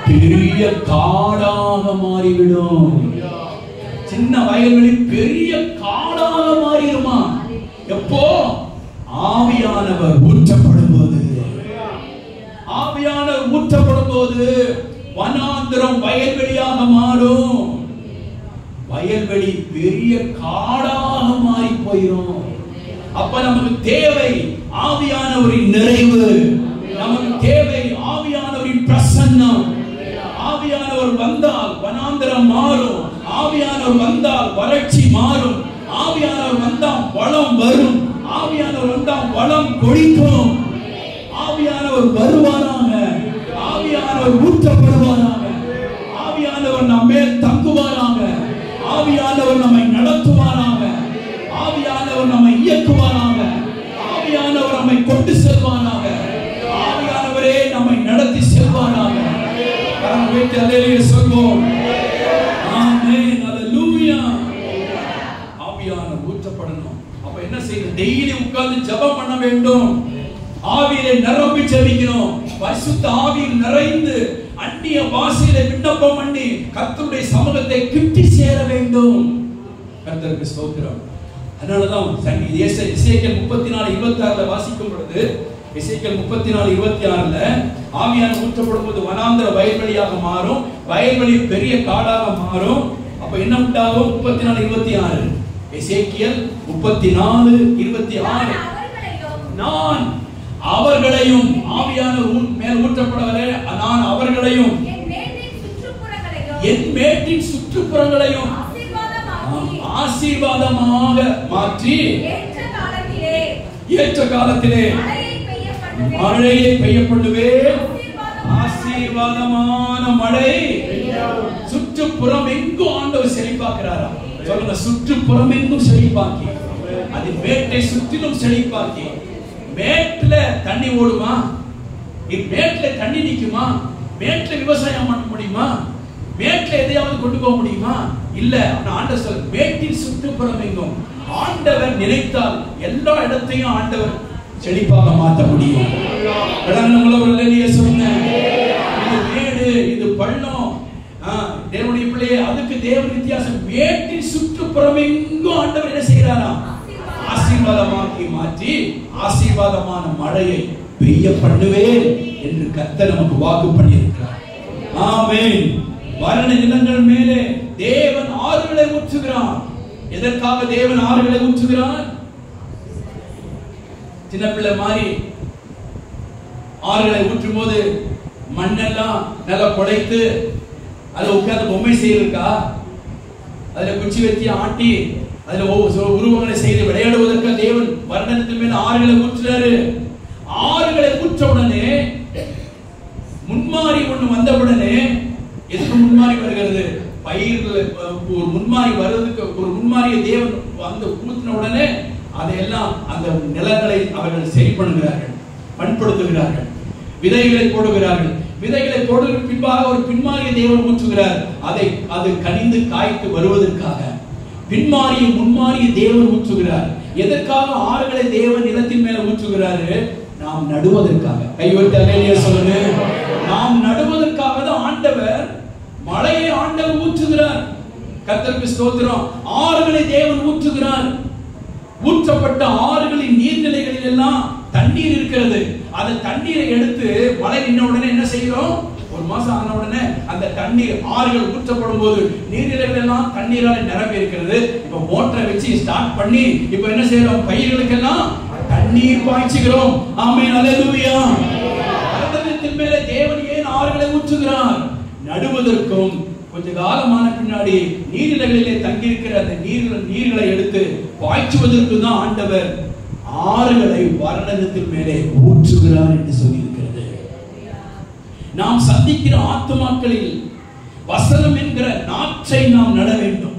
பெரிய காடாக மாறிவிடும். சின்ன வயல்வெளி பெரிய காடாக மாறிடுமா? எப்போ? ஆவியானவர் ஊற்றப்படும் போது. ஆவியானவர் ஊற்றப்படும் போது வனாந்தரம் வயல்வெளியாக மாறும். வயல்வெளி பெரிய காடாக மாறி போயிடும். அப்ப நமக்கு தேவை ஆவியானவரின் நிறைவு, நமக்கு தேவை ஆவியானவரின் பிரசன்னம். ஆவியானவர் வந்தால் வனாந்தரம் மாறும். ஆவியானவர் வந்தால் வறட்சி மாறும். ஆவியானவர் வந்தால் வளம் வரும். ஆவியானவர் வந்தால் வளம் கொடிக்கும். ஆவியானவர் வருவாராக. ஆவியானவர் ஊற்றப்படுவாராக. ஆவியானவர் நம்மே தங்குவாராக. ஆவியானவர் நம்மை நடத்துவாராக. ஆவியானவர் நம்மை இயக்குவாராக. ஆவியானவர் நம்மை கொண்டு செல்வாராக. ஆவியானவரே நம்மை நடத்தி செல்வாராக. அல்லேலூயா சொல்வோம். ஆமென், அல்லேலூயா. ஆவியானவர் ஊற்றப்படணும். அப்ப என்ன செய்யணும்? டெய்லி உட்கார்ந்து ஜெபம் பண்ண வேண்டும். ஆவியிலே நிரம்பி ஜெபிக்கணும். பரிசுத்த ஆவியில் நிறைந்து அந்நிய பாஷையிலே விண்ணப்பம் பண்ணி கர்த்தருடைய சமூகத்தை கிட்டி சேர வேண்டும். கர்த்தருக்கு ஸ்தோத்திரம். அதனாலதான் எசேக்கியேல் 34:26 வாசிக்கும் பொழுது, எசேக்கியேல் 34:26 ஆவியான ஊற்றப்படும் போது வனாந்தர வயல்வெளியாக மாறும். வயல்வெளி பெரிய காடாக மாறும். அப்ப என்ன உண்டாகும்? 34:26 எசேக்கியேல் 34:26 நான் அவர்களையும் ஆவியான மேல் ஊற்றப்படவரே, நான் அவர்களையும் என் மேட்டின் சுற்றுப்புறங்களையும் ஆசீர்வாதமாக மாற்றி ஏற்ற காலத்திலே மழையை பெய்ய பண்ணுவேன். ஆசீர்வாதமான மழை சுற்றுப்புறம் எங்கும் ஆண்டவர் செழிப்பாக்குறாரா? சொல்லுங்க, சுற்றுப்புறம் எங்கும் செழிப்பாக்கி, அது மேட்டை சுற்றிலும் செழிப்பாக்கி. மேட்ல தண்ணி ஓடுமா? மேட்ல தண்ணி நிக்குமா? மேட்ல விவசாயம் பண்ண முடியுமா? மேட்ல எதையாவது கொண்டு போக முடியுமா? இல்ல. ஆண்டவர் சொல்ற மேட்டின் சுற்றுப்புறம் எங்கும் ஆண்டவர் நினைத்தால் எல்லா இடத்தையும் ஆண்டவர் செழிப்பாக மாற்ற முடியும். சொல்லுங்க, இது மேடு, இது பள்ளம், தேவனுடைய பிள்ளையே, அதுக்கு தேவன் வித்தியாசம். மேட்டின் சுற்றுப்புறம் எங்கும் ஆண்டவர் என்ன செய்யறாரா? ஆசீர்வாதமாக்கி மாற்றி ஆசீர்வாதமான மழையை பெய்ய பண்ணுவேன் என்று கர்த்தர் நமக்கு வாக்கு பண்ணியிருக்கிறார். ஆமென். வறண்ட நிலங்கள் மேலே தேவன் ஆறுகளை ஊற்றுகிறார். எதற்காக தேவன் ஆறுகளை ஊற்றுகிறார்? சின்ன பிள்ளை மாதிரி ஆறுகளை ஊற்றும் போது மண்ணெல்லாம் நல்லா புடைத்து அதுல உட்கார்ந்து பொம்மை செய்யறதுக்கா? அதுல குச்சி வெத்தி ஆட்டி அதுல உருவங்களை செய்து விளையாடுவதற்கு தேவன் வர்ணனத்தின் மேல் ஆறுகளை ஊற்றுறாரு. ஆறுகளை ஊற்ற உடனே முன்மாறி ஒண்ணு வந்த உடனே, எதுக்கு முன்மாறி வருகிறது? பயிர்கள் ஒரு முன்மாறி வருவதற்கு ஒரு முன்மாறிய தேவன் வந்து ஊற்றின உடனே அதையெல்லாம் அந்த நிலங்களை அவர்கள் சரி பண்ணுகிறார்கள், பண்படுத்துகிறார்கள், விதைகளை போடுகிறார்கள். விதைகளை போடுவதற்கு பின்பாக ஒரு பின்மாறிய தேவன் ஊற்றுகிறார். அது கனிந்து காய்த்து வருவதற்காக பின்மாறிய முன்மாறிய தேவன் ஊற்றுகிறார். எதற்காக ஆறுகளை தேவன் நிலத்தின் மேல ஊற்றுகிறாரு? நாம் நடுவதற்காக. கைவிட்டு அல்லேலூயா சொல்லுங்க. நாம் நடுவதற்காக தான் ஆண்டவர் மழையை ஆண்டவர் ஊற்றுகிறார். கர்த்தருக்கு ஸ்தோத்திரம். ஆறுகளை தேவன் ஊற்றுகிறார். ஊற்றப்பட்ட ஆறுகளின் நீர்நிலைகளில் எல்லாம் தண்ணீர் இருக்கிறது. அந்த தண்ணீரை எடுத்து மழை நின்ன உடனே என்ன செய்கிறோம்? ஒரு மாசம் ஆன உடனே அந்த தண்ணீர் ஆறுகள் ஊற்றப்படும் போது நீர்நிலைகள் எல்லாம் தண்ணீரால் நிரம்பி இருக்கிறது. இப்ப மோட்டரை வச்சு ஸ்டார்ட் பண்ணி இப்ப என்ன செய்யறோம்? பயிர்களுக்கெல்லாம் தண்ணீர் பாய்ச்சுகிறோம். ஆமென், அல்லேலூயா. பரலோகத்தின் மேலே தேவன் ஏன் ஆறுகளை ஊற்றுகிறார்? நடுவதற்கும் கொஞ்ச காலமான பின்னாடி நீர்நிலைகளிலே தங்கியிருக்கிற அந்த நீர்களை எடுத்து பாய்ச்சுவதற்கு தான் ஆண்டவர் ஆறுகளை வர்ணனத்தின் மேலே ஊற்றுகிறார் என்று சொல்லி இருக்கிறது. நாம் சந்திக்கிற ஆத்துமாக்களில் வசனம் என்கிற நாற்றை நாம் நட வேண்டும்.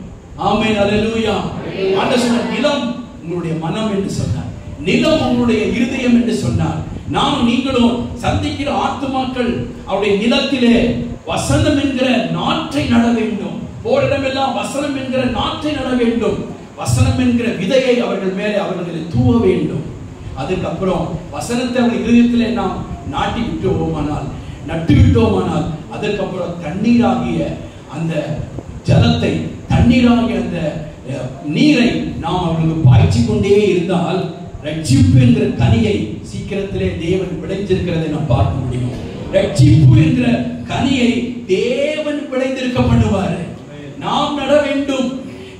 ஆமென், அல்லேலூயா. ஆண்டவர் சொன்னார், நிலம் உங்களுடைய மனம் என்று சொன்னார், நிலம் உங்களுடைய இருதயம் என்று சொன்னார். நானும் நீங்களும் சந்திக்கிற ஆத்துமாக்கள் அவருடைய நிலத்திலே வசனம் என்கிற நாற்றை நட வேண்டும். போரிடமெல்லாம் வசனம் என்கிற நாற்றை நட வேண்டும். வசனம் என்கிற விதையை அவர்கள் மேலே அவர்களை தூவ வேண்டும். அதுக்கப்புறம் வசனத்தை அவர்கள் இதயத்திலே நாம் நாட்டி விட்டோமானால், நட்டு விட்டோமானால், அதற்கப்புறம் தண்ணீராகிய அந்த ஜலத்தை, தண்ணீராகிய அந்த நீரை நாம் அவர்களுக்கு பாய்ச்சி கொண்டே இருந்தால் ரட்சிப்பு என்கிற கனியை சீக்கிரத்திலே தேவன் விளைந்திருக்கிறதை நாம் பார்க்க முடியும். ரட்சிப்பு என்கிற கனியை தேவன் விளைந்திருக்க பண்ணுவார். நாம் நட வேண்டும்.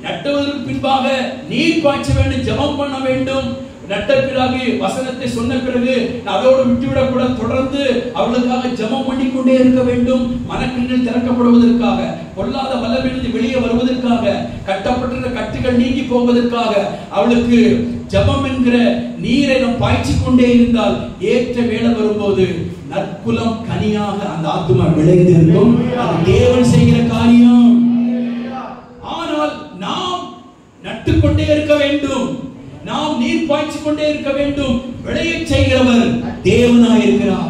நட்டுவதற்கு பின்பாக நீர் பாய்ச்ச வேண்டும், ஜெபம் பண்ண வேண்டும். நட்ட பிறகு வசனத்தை சொன்ன பிறகு அதோடு விட்டுவிடக் கூட, தொடர்ந்து அவர்களுக்காக ஜெபம் பண்ணிக்கொண்டே இருக்க வேண்டும். மனக்கண்கள் திறக்கப்படுவதற்காக, பொல்லாத வல்லமையிலிருந்து வெளியே வருவதற்காக, கட்டப்பட்டிருக்கிற கட்டுகள் நீங்கி போவதற்காக அவளுக்கு ஜெபம் என்கிற நீரை நாம் பாய்ச்சி கொண்டே இருந்தால் ஏற்ற வேளை வரும்போது நற்குலம் கனியாக அந்த ஆத்துமா விளைந்திருக்கும். அது தேவன் செய்கிற காரியம். ஆனால் நாம் நட்டுக்கொண்டே இருக்க வேண்டும், நாம் நீர் பாய்ச்சி கொண்டே இருக்க வேண்டும். விளைய செய்கிறவர் தேவனாய் இருக்கிறார்.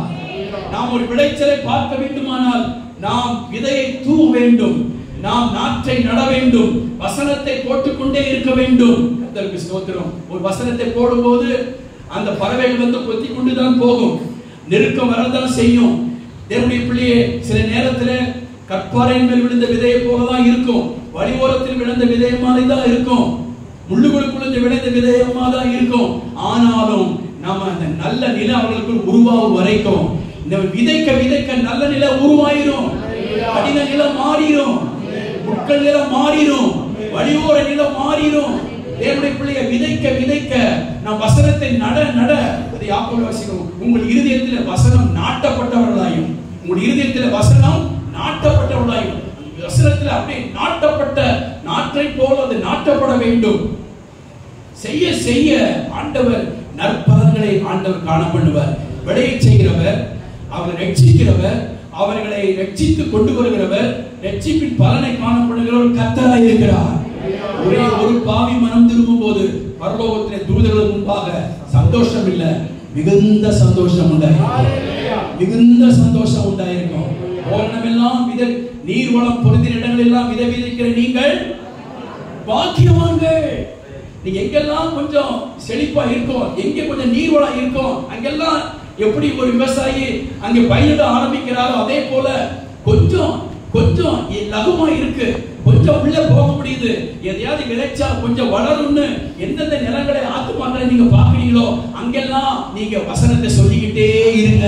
நாம் ஒரு விளைச்சலை பார்க்க வேண்டுமானால் நாம் விதையை தூவ வேண்டும், நாம் நாற்றை நட வேண்டும், வசனத்தை போட்டுக்கொண்டே இருக்க வேண்டும். கர்த்தருக்கு ஸ்தோத்திரம். ஒரு வசனத்தை போடும்போது அந்த பறவைகள் வந்து கொத்தி கொண்டுதான் போகும், நெருக்கம் வரதான் செய்யும். தேவனுடைய பிள்ளையே, சில நேரத்தில் கற்பாறையின் மேல் விழுந்த விதையை போலதான் இருக்கும், வழியோரத்தில் விழுந்த விதையை மாதிரி தான் இருக்கும், முள்ளுகளுக்குள்ள விளைந்த விதையமா தான் இருக்கும். ஆனாலும் நம்ம அந்த நல்ல நிலை அவர்களுக்கு உருவாகும் வரைக்கும் இந்த விதைக்க விதைக்க நல்ல நிலை உருவாயிரும். கடின நிலம் மாறிடும், முட்கள் நிலம் மாறிடும், வழியோர நிலம் மாறிடும். தேவனுடைய பிள்ளையை விதைக்க விதைக்க நாம் வசனத்தை நட நட, அதை யாக்கோபு வாசிக்கிறோம், உங்கள் இருதயத்தில் வசனம் நாட்டப்பட்டவர்களாயும், உங்கள் இருதயத்தில் வசனம் நாட்டப்பட்டவர்களாயும், வசனத்தில் அப்படியே நாட்டப்பட்ட நாற்றை போல அது நாட்டப்பட வேண்டும். செய்ய செய்ய ஆண்டவர் நற்பலன்களை ஆண்டவர் காண பண்ணுவார். விளைய செய்கிறவர், அவர் ரட்சிக்கிறவர், அவர்களை ரட்சித்து கொண்டு வருகிறவர், ரட்சிப்பின் பலனை காணப்படுகிறவர் கர்த்தராய் இருக்கிறார். ஒரே ஒரு பாவி மனம் திரும்பும் போது பரலோகத்திலே தூதர்கள் முன்பாக சந்தோஷம் இல்ல, மிகுந்த சந்தோஷம் உண்டாயிருக்கும், மிகுந்த சந்தோஷம் உண்டாயிருக்கும். ஓரணமெல்லாம் நீர்வளம் பொருந்தின இடங்கள் எல்லாம் விதை விதைக்கிற நீங்கள் பாக்கியவான்கள். நீங்க எங்கெல்லாம் கொஞ்சம் செழிப்பா இருக்கும், எங்க கொஞ்சம் நீர்வளம் இருக்கும், அங்கெல்லாம் எப்படி ஒரு விவசாயி அங்க பயிரிட ஆரம்பிக்கிறாரோ அதே போல கொஞ்சம் கொஞ்சம் லகுமா இருக்கு, கொஞ்சம் உள்ள போக முடியுது, எதையாவது விளைச்சா கொஞ்சம் வளரும்னு எந்தெந்த நிலங்களை ஆத்துமாக்களை நீங்க பாக்குறீங்களோ அங்கெல்லாம் நீங்க வசனத்தை சொல்லிக்கிட்டே இருங்க.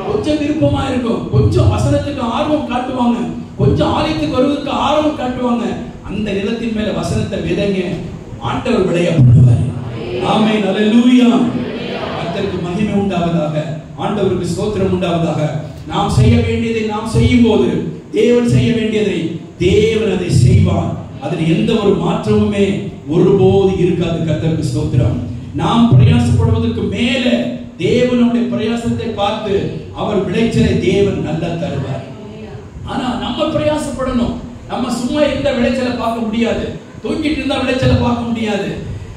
கொஞ்சம் விருப்பமா இருக்கும், கொஞ்சம் வசனத்துக்கு ஆர்வம் காட்டுவாங்க, கொஞ்சம் ஆலயத்துக்கு வருவதற்கு ஆர்வம் காட்டுவாங்க. அந்த நிலத்தின் மேல வசனத்தை விதைங்க, ஆண்டவர் விளைய பண்ணுவார். ஆமென், அல்லேலூயா. கர்த்தருக்கு மகிமை உண்டாவதாக, ஆண்டவருக்கு ஸ்தோத்திரம் உண்டாவதாக. நாம் செய்ய வேண்டியதை நாம் செய்யும் போது தேவன் செய்ய வேண்டியதை தேவன் அதை செய்வார். அதில் எந்த ஒரு மாற்றமுமே ஒருபோது இருக்காது. கர்த்தருக்கு ஸ்தோத்திரம். நாம் பிரயாசப்படுவதற்கு மேல தேவனுடைய பிரயாசத்தை பார்த்து அவர் விளைச்சலை தேவன் நல்லா தருவார். ஆனா நம்ம பிரயாசப்படணும். நம்ம சும்மா இருந்த விளைச்சலை பார்க்க முடியாது, தூங்கிட்டு இருந்தா விளைச்சலை பார்க்க முடியாது.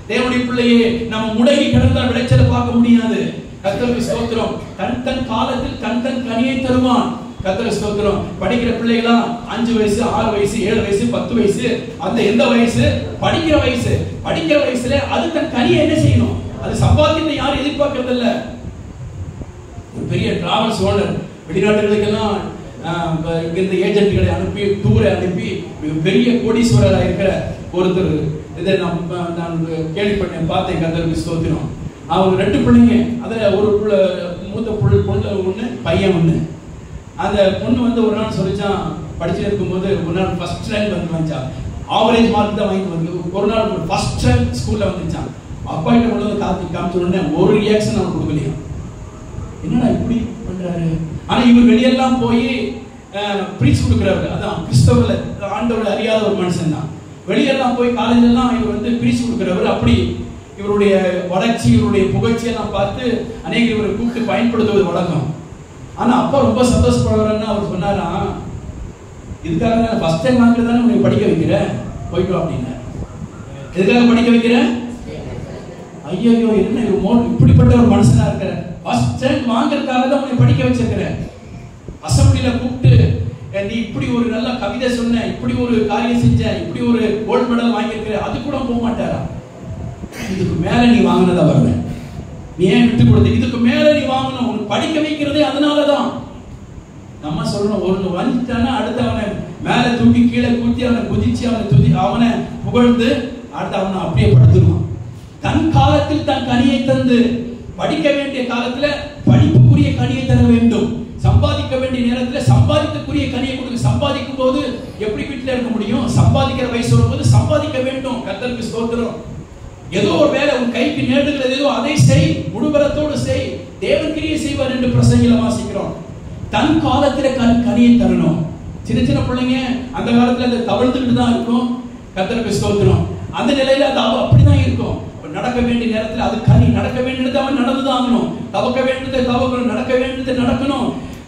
தேவனுடைய பிள்ளையே, நம்ம முடங்கி கிடந்தா விளைச்சலை பார்க்க முடியாது. கர்த்தருக்கு ஸ்தோத்திரம். தன் தன் காலத்தில் தன் தன் கனியை தருவான். கர்த்தருக்கு ஸ்தோத்திரம். படிக்கிற பிள்ளைகளா 5 வயசு 6 வயசு 7 வயசு 10 வயசு, அந்த எந்த வயசு படிக்கிற வயசு, படிக்கிற வயசுல அது தன் கனியை என்ன செய்யணும், அது சம்பாத்தியத்தை யாரும் எதிர்பார்க்கறது இல்ல. ஒரு பெரிய டிராவல்ஸ் ஓனர் வெளிநாடுகளுக்கெல்லாம் இந்த ஏஜென்ட்களை அனுப்பி டூரை அனுப்பி பெரிய கோடீஸ்வரராக இருக்கிற ஒருத்தர், இதை நான் கேள்விப்பட்டேன், பார்த்தேன். கர்த்தருக்கு ஸ்தோத்திரம். அவங்க 2 பிள்ளைங்க, அதுல ஒரு மூத்த பொண்ணு ஒண்ணு, பையன் ஒண்ணு. அந்த பொண்ணு வந்து ஒரு நாள் சொல்லிச்சான், படிச்சுட்டு இருக்கும்போது ஒரு நாள் ஃபர்ஸ்ட் ரேங்க் வந்து வந்துச்சான், ஆவரேஜ் மார்க் தான் வாங்கி வந்து ஒரு நாள் ஃபர்ஸ்ட் ரேங்க் ஸ்கூல்ல வந்துச்சான். அப்பா கிட்ட கொண்டு வந்து காமிச்ச உடனே ஒரு ரியாக்ஷன் அவன் கொடுக்கலையா, என்னடா இப்படி பண்றாரு. ஆனா இவர் வெளியெல்லாம் போய் பிரீச் கொடுக்குறவர், அதான் கிறிஸ்தவர்ல ஆண்டவரை அறியாத ஒரு மனுஷன் தான். வெளியெல்லாம் போய் காலேஜ் எல்லாம் இவர் வந்து பிரீச் கொடுக்குறவர். அப்படி இவருடைய வளர்ச்சி, இவருடைய புகழ்ச்சியெல்லாம் பார்த்து அநேக இவரை கூப்பிட்டு பயன்படுத்துவது வழக்கம். ஆனா அப்பா ரொம்ப சந்தோஷப்படுவாருன்னு அவர் சொன்னாரா, இதுக்காக நான் ஃபர்ஸ்ட் டைம் வாங்குறதானே உன்னை படிக்க வைக்கிறேன், போயிட்டோம் அப்படின்னு. எதுக்காக படிக்க வைக்கிறேன்? ஐயோ என்ன இப்படிப்பட்ட ஒரு மனுஷனா இருக்கிற, ஃபர்ஸ்ட் டைம் வாங்குறதுக்காக தான் உன்னை படிக்க வச்சிருக்கிறேன். அசம்பிளில கூப்பிட்டு நீ இப்படி ஒரு நல்ல கவிதை சொன்ன, இப்படி ஒரு காரியம் செஞ்ச, இப்படி ஒரு கோல்ட் மெடல் வாங்கியிருக்கிற, அது கூட போக மாட்டாரா? இதுக்கு மேல நீ வாங்கினதா வருவேன், நீ ஏன் விட்டு கொடுத்த, இதுக்கு மேல நீ வாங்கணும், உனக்கு படிக்க வைக்கிறதே அதனாலதான். நம்ம சொல்லணும், ஒன்று வந்துட்டானா அடுத்து அவனை மேல தூக்கி கீழே கூட்டி அவனை குதிச்சு அவனை புகழ்ந்து அடுத்து அவனை அப்படியே படுத்துருவான். தன் காலத்தில் தன் கனியை தந்து, படிக்க வேண்டிய காலத்துல படிப்புக்குரிய கனியை தர வேண்டும், சம்பாதிக்க வேண்டிய நேரத்தில் சம்பாதிக்கக்கூடிய கனியை கொடுக்க. சம்பாதிக்கும் போது எப்படி வீட்டில் இருக்க முடியும்? சம்பாதிக்கிற வயசு வரும்போது சம்பாதிக்க வேண்டும். கர்த்தருக்கு ஸ்தோத்திரம். ஏதோ ஒரு வேலை உன் கைக்கு நேடுகிறது, ஏதோ அதை செய், முழுபலத்தோடு செய், தேவன் கிரியை செய்வார் என்று பிரசங்கில வாசிக்கிறோம். தன் காலத்துல கனியை தரணும். சின்ன சின்ன பிள்ளைங்க அந்த காலத்துல அதை தவழ்ந்துட்டு தான் இருக்கும். கர்த்தருக்கு ஸ்தோத்திரம். அந்த நிலையில அது அப்படிதான் இருக்கும். நடக்க வேண்டிய நேரத்தில் அது கனி, நடக்க வேண்டியது அவன் நடந்துதான் ஆகணும், தவக்க வேண்டியதை தவக்கணும், நடக்க வேண்டியதை நடக்கணும்,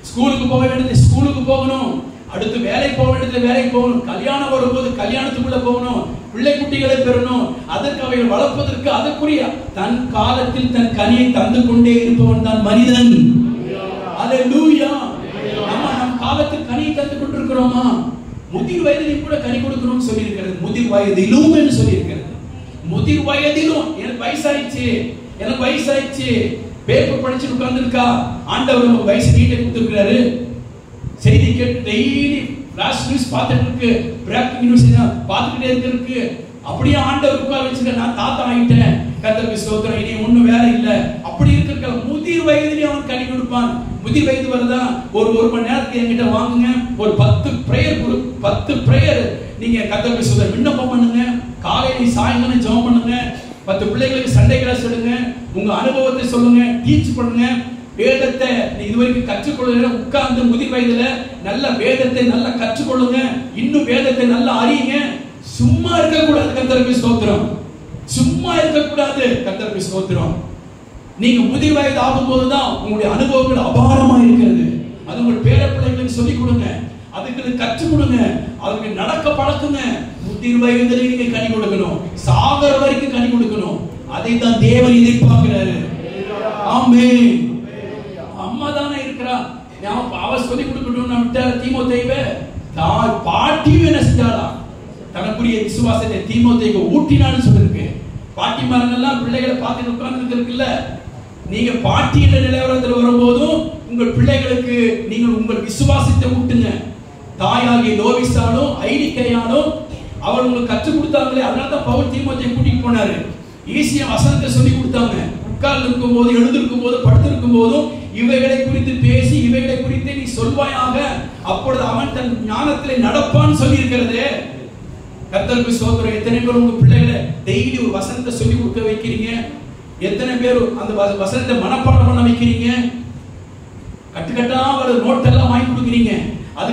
ஸ்கூலுக்கு போக வேண்டியது ஸ்கூலுக்கு போகணும், அடுத்து வேலைக்கு போக வேண்டியது வேலைக்கு போகணும், கல்யாணம் வரும்போது கல்யாணத்துக்குள்ள போகணும், பிள்ளை குட்டிகளை பெறணும், அதற்கு அவைகள் வளர்ப்பதற்கு அதற்குரிய தன் காலத்தில் தன் கனியை தந்து கொண்டே இருப்பவன் தான் மனிதன். அல்லேலூயா. நம்ம நம் காலத்தில் கனியை தந்து கொண்டிருக்கிறோமா? முதிர் வயதிலும் கூட கனி கொடுக்கணும்னு சொல்லி இருக்கிறது. முதிர் வயதிலும் என்று சொல்லி இருக்கிறது. முதிர் வயதிலும் எனக்கு வயசாயிடுச்சு பேப்பர் படிச்சு உட்கார்ந்து இருக்கா, ஆண்டவர் நம்ம வயசு நீட்டை கொடுத்துருக்கிறாரு, செய்தி கேட்டு டெய்லி ஃபிளாஷ் நியூஸ் பார்த்துட்டு இருக்கு, பிரேக்கிங் நியூஸ் பார்த்துக்கிட்டே இருக்கு, அப்படியே ஆண்டவர் உட்கார வச்சுக்க, நான் தாத்தா ஆகிட்டேன், கர்த்தருக்கு ஸ்தோத்திரம், இனி ஒன்றும் வேலை இல்லை, அப்படி இருக்க முதிர் வயதிலே அவன் கனி கொடுப்பான். முதிர் வயது வருதா, ஒரு மணி நேரத்துக்கு என்கிட்ட வாங்குங்க, ஒரு 10 பிரேயர் நீங்க கர்த்தருக்கு ஸ்தோத்திரம் விண்ணப்பம் பண்ணுங்க, காலையில சாயங்காலம் ஜெபம் பண்ணுங்க, 10 பிள்ளைகளுக்கு சண்டே கிளாஸ் எடுங்க, உங்க அனுபவத்தை சொல்லுங்க, டீச் பண்ணுங்க, வேதத்தை இதுவரைக்கும் கற்றுக்கொள்ளுங்க, உட்கார்ந்து முதிர் வயதுல நல்ல வேதத்தை நல்லா கற்றுக்கொள்ளுங்க, இன்னும் வேதத்தை நல்லா அறியுங்க. சும்மா இருக்க கூடாது. கர்த்தருக்கு ஸ்தோத்திரம். சும்மா இருக்க கூடாது. கர்த்தருக்கு ஸ்தோத்திரம். நீங்க முதிர் வயது ஆகும் போதுதான் உங்களுடைய அனுபவங்கள் அபாரமா இருக்கிறது. அது உங்கள் பேர பிள்ளைகளுக்கு சொல்லிக் கொடுங்க, அதுக்கு கற்றுக் கொடுங்க, அதுக்கு நடக்க பழக்குங்க. முதிர் வயதிலே நீங்க கனி கொடுக்கணும், சாகர வரைக்கும் கனி கொடுக்கணும். அதை தான் தேவன் எதிர்பார்க்கிறாரு. ஆமென். அம்மா தானே இருக்கிறா, அவ சொல்லிக் கொடுக்கணும் விட்டார தீமோத்தேயுவை. பாட்டியும் என்ன செஞ்சாளா, தனக்குரிய விசுவாசத்தை தீமோத்தேயுக்கு ஊட்டினான்னு சொல்லிருக்கு. பாட்டிமாரெல்லாம் பிள்ளைகளை பார்த்து உட்கார்ந்து இருக்குல்ல, நீங்க பாட்டி என்ற நிலவரத்தில் வரும்போதும் உங்கள் பிள்ளைகளுக்கு நீங்கள் உங்கள் விசுவாசத்தை ஊட்டுங்க. தாயாகிய லோவிசாலும் ஐனிக்கையாலும் அவர் உங்களுக்கு கற்றுக் கொடுத்தாங்களே, அதனால தான் பவுல் தீமோத்தேயுவை கூட்டிட்டு போனாரு. ஈஸியா வசனத்தை சொல்லி கொடுத்தாங்க. உட்கார்ந்து இருக்கும் போது, எழுந்திருக்கும் போது, படுத்திருக்கும் போதும் இவைகளை குறித்து பேசி, இவைகளை குறித்து நீ சொல்வாயாக, அப்பொழுது அவன் தன் ஞானத்திலே நடப்பான்னு சொல்லி இருக்கிறது. கர்த்தருக்கு ஸ்தோத்திரம். எத்தனை பேர் உங்க பிள்ளைகளை டெய்லி ஒரு வசனத்தை சொல்லி கொடுக்க வைக்கிறீங்க? எத்தனை பேர் அந்த வசனத்தை மனப்பாடம் பண்ண வைக்கிறீங்க? கட்டுக்கட்டா ஒரு நோட் எல்லாம் வாங்கி கொடுக்குறீங்க, அது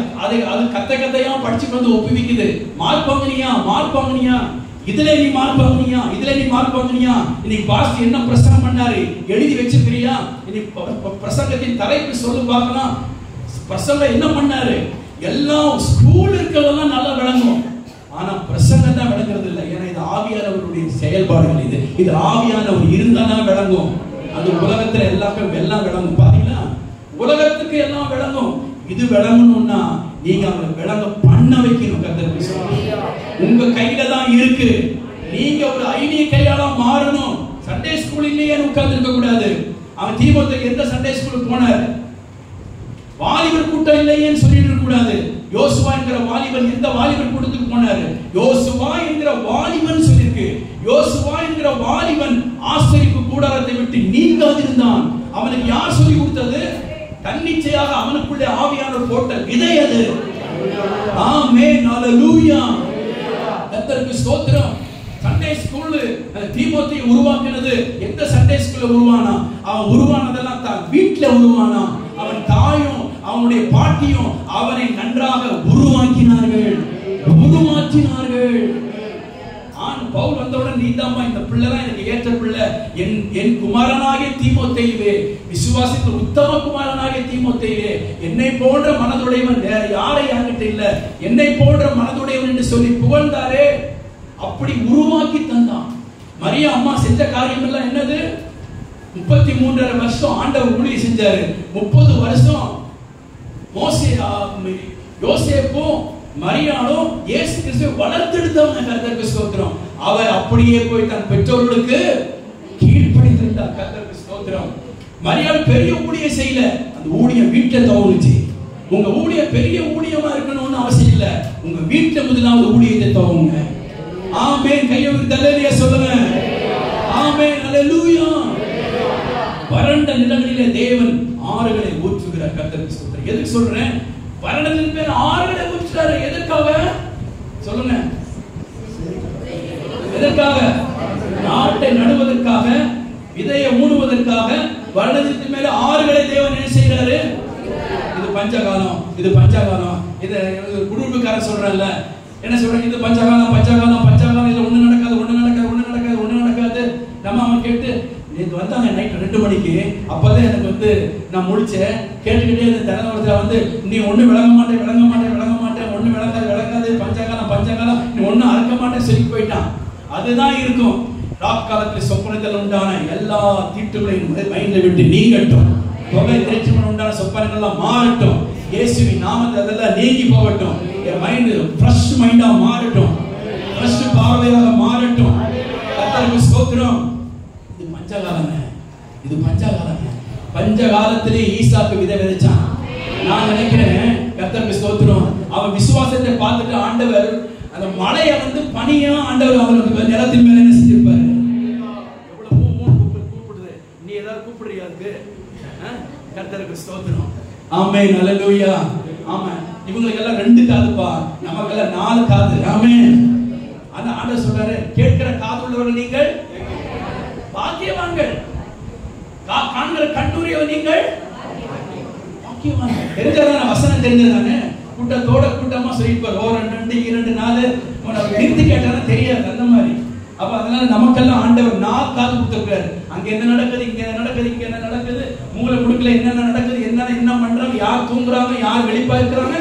கத்தையா படிச்சுட்டு வந்து ஒப்புவிக்குது. மார்க் வாங்கினியா, இதுல நீ மார்க் வாங்கினியா, இன்னைக்கு பாஸ்டர் என்ன பிரசங்கம் பண்ணாரு எழுதி வச்சிருக்கிறியா, இன்னைக்கு பிரசங்கத்தின் தலைப்பு சொல்லு பார்க்கலாம், பிரசங்கம் என்ன பண்ணாரு, எல்லாம் ஸ்கூல் இருக்கிறதெல்லாம் நல்லா விளங்கும். ஆனா பிரசங்கம் தான் விளங்குறது இல்லை. ஏன்னா இது ஆவியானவருடைய செயல்பாடுகள். இது ஆவியானவர் இருந்தா தான் விளங்கும். அது உலகத்துல எல்லாருக்கும் எல்லாம் விளங்கும். பாத்தீங்களா, உலகத்துக்கு எல்லாம் விளங்கும். இது விளங்கணும்னா நீங்க அவங்களை விளங்க பண்ண வைக்கணும். கர்த்தருக்கு ஸ்தோத்திரம். உங்க கையில தான் இருக்கு. நீங்க ஒரு ஐடிய கையாளா மாறணும். சண்டே ஸ்கூல் இல்லையே உட்கார்ந்து இருக்க கூடாது. அவன் தீமோத்தேயு எந்த சண்டே ஸ்கூலுக்கு போனார்? வாலிபர் கூட்டம் இல்லையேன்னு சொல்லிட்டு இருக்க கூடாது. யோசுவா என்கிற வாலிபன் எந்த வாலிபர் கூட்டத்துக்கு போனாரு? யோசுவா என்கிற வாலிபன் சொல்லிருக்கு. யோசுவா என்கிற வாலிபன் ஆசரிப்பு கூடாரத்தை விட்டு நீங்காதிருந்தான். அவனுக்கு யார் சொல்லி கொடுத்தது? தன்னிச்சையாக அவனுக்குள்ளே ஆவியானவர் போட்ட விதை அது. ஆமென். ஹalleluya. கர்த்தருக்கு ஸ்தோத்திரம். சண்டே ஸ்கூல் தீமோத்தேயு உருவாக்கினது எந்த சண்டே ஸ்கூல்ல உருவானா? அவன் உருவானதெல்லாம் தான் வீட்ல உருவானா. அவன் தாயும் அவனுடைய பாட்டியும் அவனை நன்றாக உருவாக்கினார்கள். பவுல் வந்தவுடன் நீதாம்மா இந்த பிள்ளைதான் எனக்கு ஏற்ற பிள்ளை, என் குமாரனாகிய தீமோத்தேயுவே, விசுவாசத்தில் உத்தம குமாரனாகிய தீமோத்தேயுவே, என்னை போன்ற மனதுடையவன் வேற யாரை யாங்கிட்ட இல்ல, என்னை போன்ற மனதுடையவன் என்று சொல்லி புகழ்ந்தாரே. அப்படி உருவாக்கி தந்தான். மரியா அம்மா செஞ்ச காரியம் எல்லாம் என்னது? 33.5 வருஷம் ஆண்டவர் ஊழியம் செஞ்சாரு. 30 வருஷம் யோசேப்பும் மரியாளும் இயேசு கிறிஸ்துவை வளர்த்தெடுத்தவங்க. கர்த்தருக்கு ஸ்தோத்திரம். அவர் அப்படியே போய் தன் பெற்றோர்களுக்கு கீழ்ப்படிந்திருந்தார். கர்த்தருக்கு ஸ்தோத்திரம். மரியாள் பெரிய ஊழியம் செய்யல, அந்த ஊழியம் வீட்டை துவங்குச்சு. உங்க ஊழியம் பெரிய ஊழியமா இருக்கணும்னு அவசியம் இல்ல, உங்க வீட்டை முதலாவது ஊழியத்தை துவங்குங்க. ஆமென். கையெழுத்து அல்லேலூயா சொல்லுங்க. ஆமென். அல்லேலூயா. வறண்ட நிலங்களிலே தேவன் ஆறுகளை ஊற்றுகிறார். கர்த்தருக்கு ஸ்தோத்திரம். எதுக்கு சொல்றேன்? வறண்டதின் பேர் ஆறுகளை ஊற்றுறாரு. எதற்காக சொல்லுங்க? எதற்காக? நாட்டை நடுவதற்காக, விதையை ஊடுவதற்காக. வறண்டதின் மேல ஆறுகளை தேவன் என்ன செய்யறாரு? இது பஞ்சகாலம், இது பஞ்சகாலம். இது குடும்பக்காரர் சொல்றல்ல, என்ன சொல்றாங்க? இது பஞ்சகாலம், பஞ்சகாலம், பஞ்சகாலம். இது ஒண்ணு நடக்காது, ஒண்ணு நடக்காது, ஒண்ணு நடக்காது, ஒண்ணு நடக்காது. நம்ம அவன் கேட்டு நேற்று வந்தாங்க நைட் 2 மணிக்கு. அப்பதான் எனக்கு நான் முடிச்சேன். கேட்டுக்கிட்டே இருந்த திறனத்துல நீ ஒண்ணு விளங்க மாட்டேன், விளங்க மாட்டேன், விளங்க மாட்டேன், ஒண்ணு விளங்காது, விளங்காது, பஞ்சகாலம், பஞ்சகாலம், நீ ஒண்ணு அறுக்க மாட்டேன் சொல்லி போயிட்டான். அதுதான் இருக்கும். ராக் காலத்தில் சொப்பனத்தில் உண்டான எல்லா தீட்டுகளையும் மைண்ட்ல விட்டு நீங்கட்டும். தொகை திரைச்சல் உண்டான சொப்பனங்கள் எல்லாம் மாறட்டும். இயேசுவின் நாமத்தில் அதெல்லாம் நீங்கி போகட்டும். என் மைண்ட் ஃப்ரெஷ் மைண்டா மாறட்டும், ஃப்ரெஷ் பார்வையாக மாறட்டும். கர்த்தருக்கு ஸ்தோத்திரம். இது பஞ்சகாலங்க, இது பஞ்சகாலங்க. பஞ்சகாலத்திலே ஈசாக்கு விதை விதைச்சான். நான் நினைக்கிறேன் கர்த்தருக்கு ஸ்தோத்திரம், அவன் விசுவாசத்தை பார்த்துட்டு ஆண்டவர் அந்த மலையை பனியா ஆண்டவர் அவருக்கு நிலத்தின் மேல என்ன செஞ்சிருப்பாரு? எவ்வளவு கூப்பிடுது, நீ ஏதாவது கூப்பிடுறியா? கர்த்தருக்கு ஸ்தோத்திரம். ஆமென். அல்லேலூயா. ஆமென். இவங்களுக்கு எல்லாம் 2 காதுப்பா, நமக்கெல்லாம் 4 காது. ஆமென். அந்த ஆண்டவர் சொல்றாரு, கேட்கிற காது உள்ளவர்கள் நீங்கள் பாக்கியவான்கள், காண்கிற கண்ணுரியவர் நீங்கள் பாக்கியவான்கள். தெரிஞ்சதான வசனம் தெரிஞ்சதானே? கூட்டத்தோட கூட்டமா சொல்லிப்பார். 1 2 2 4 நிறுத்தி கேட்டானா தெரியாது அந்த மாதிரி. அப்ப அதனால நமக்கெல்லாம் ஆண்டவர் 4 காது கொடுத்திருக்காரு. அங்க என்ன நடக்குது, இங்க என்ன நடக்குது, இங்க என்ன நடக்குது, மூளை முடுக்குல என்னென்ன நடக்குது, என்ன பண்றாங்க, யார் தூங்குறாங்க, யார் வெளிப்பா இருக்கிறாங்க,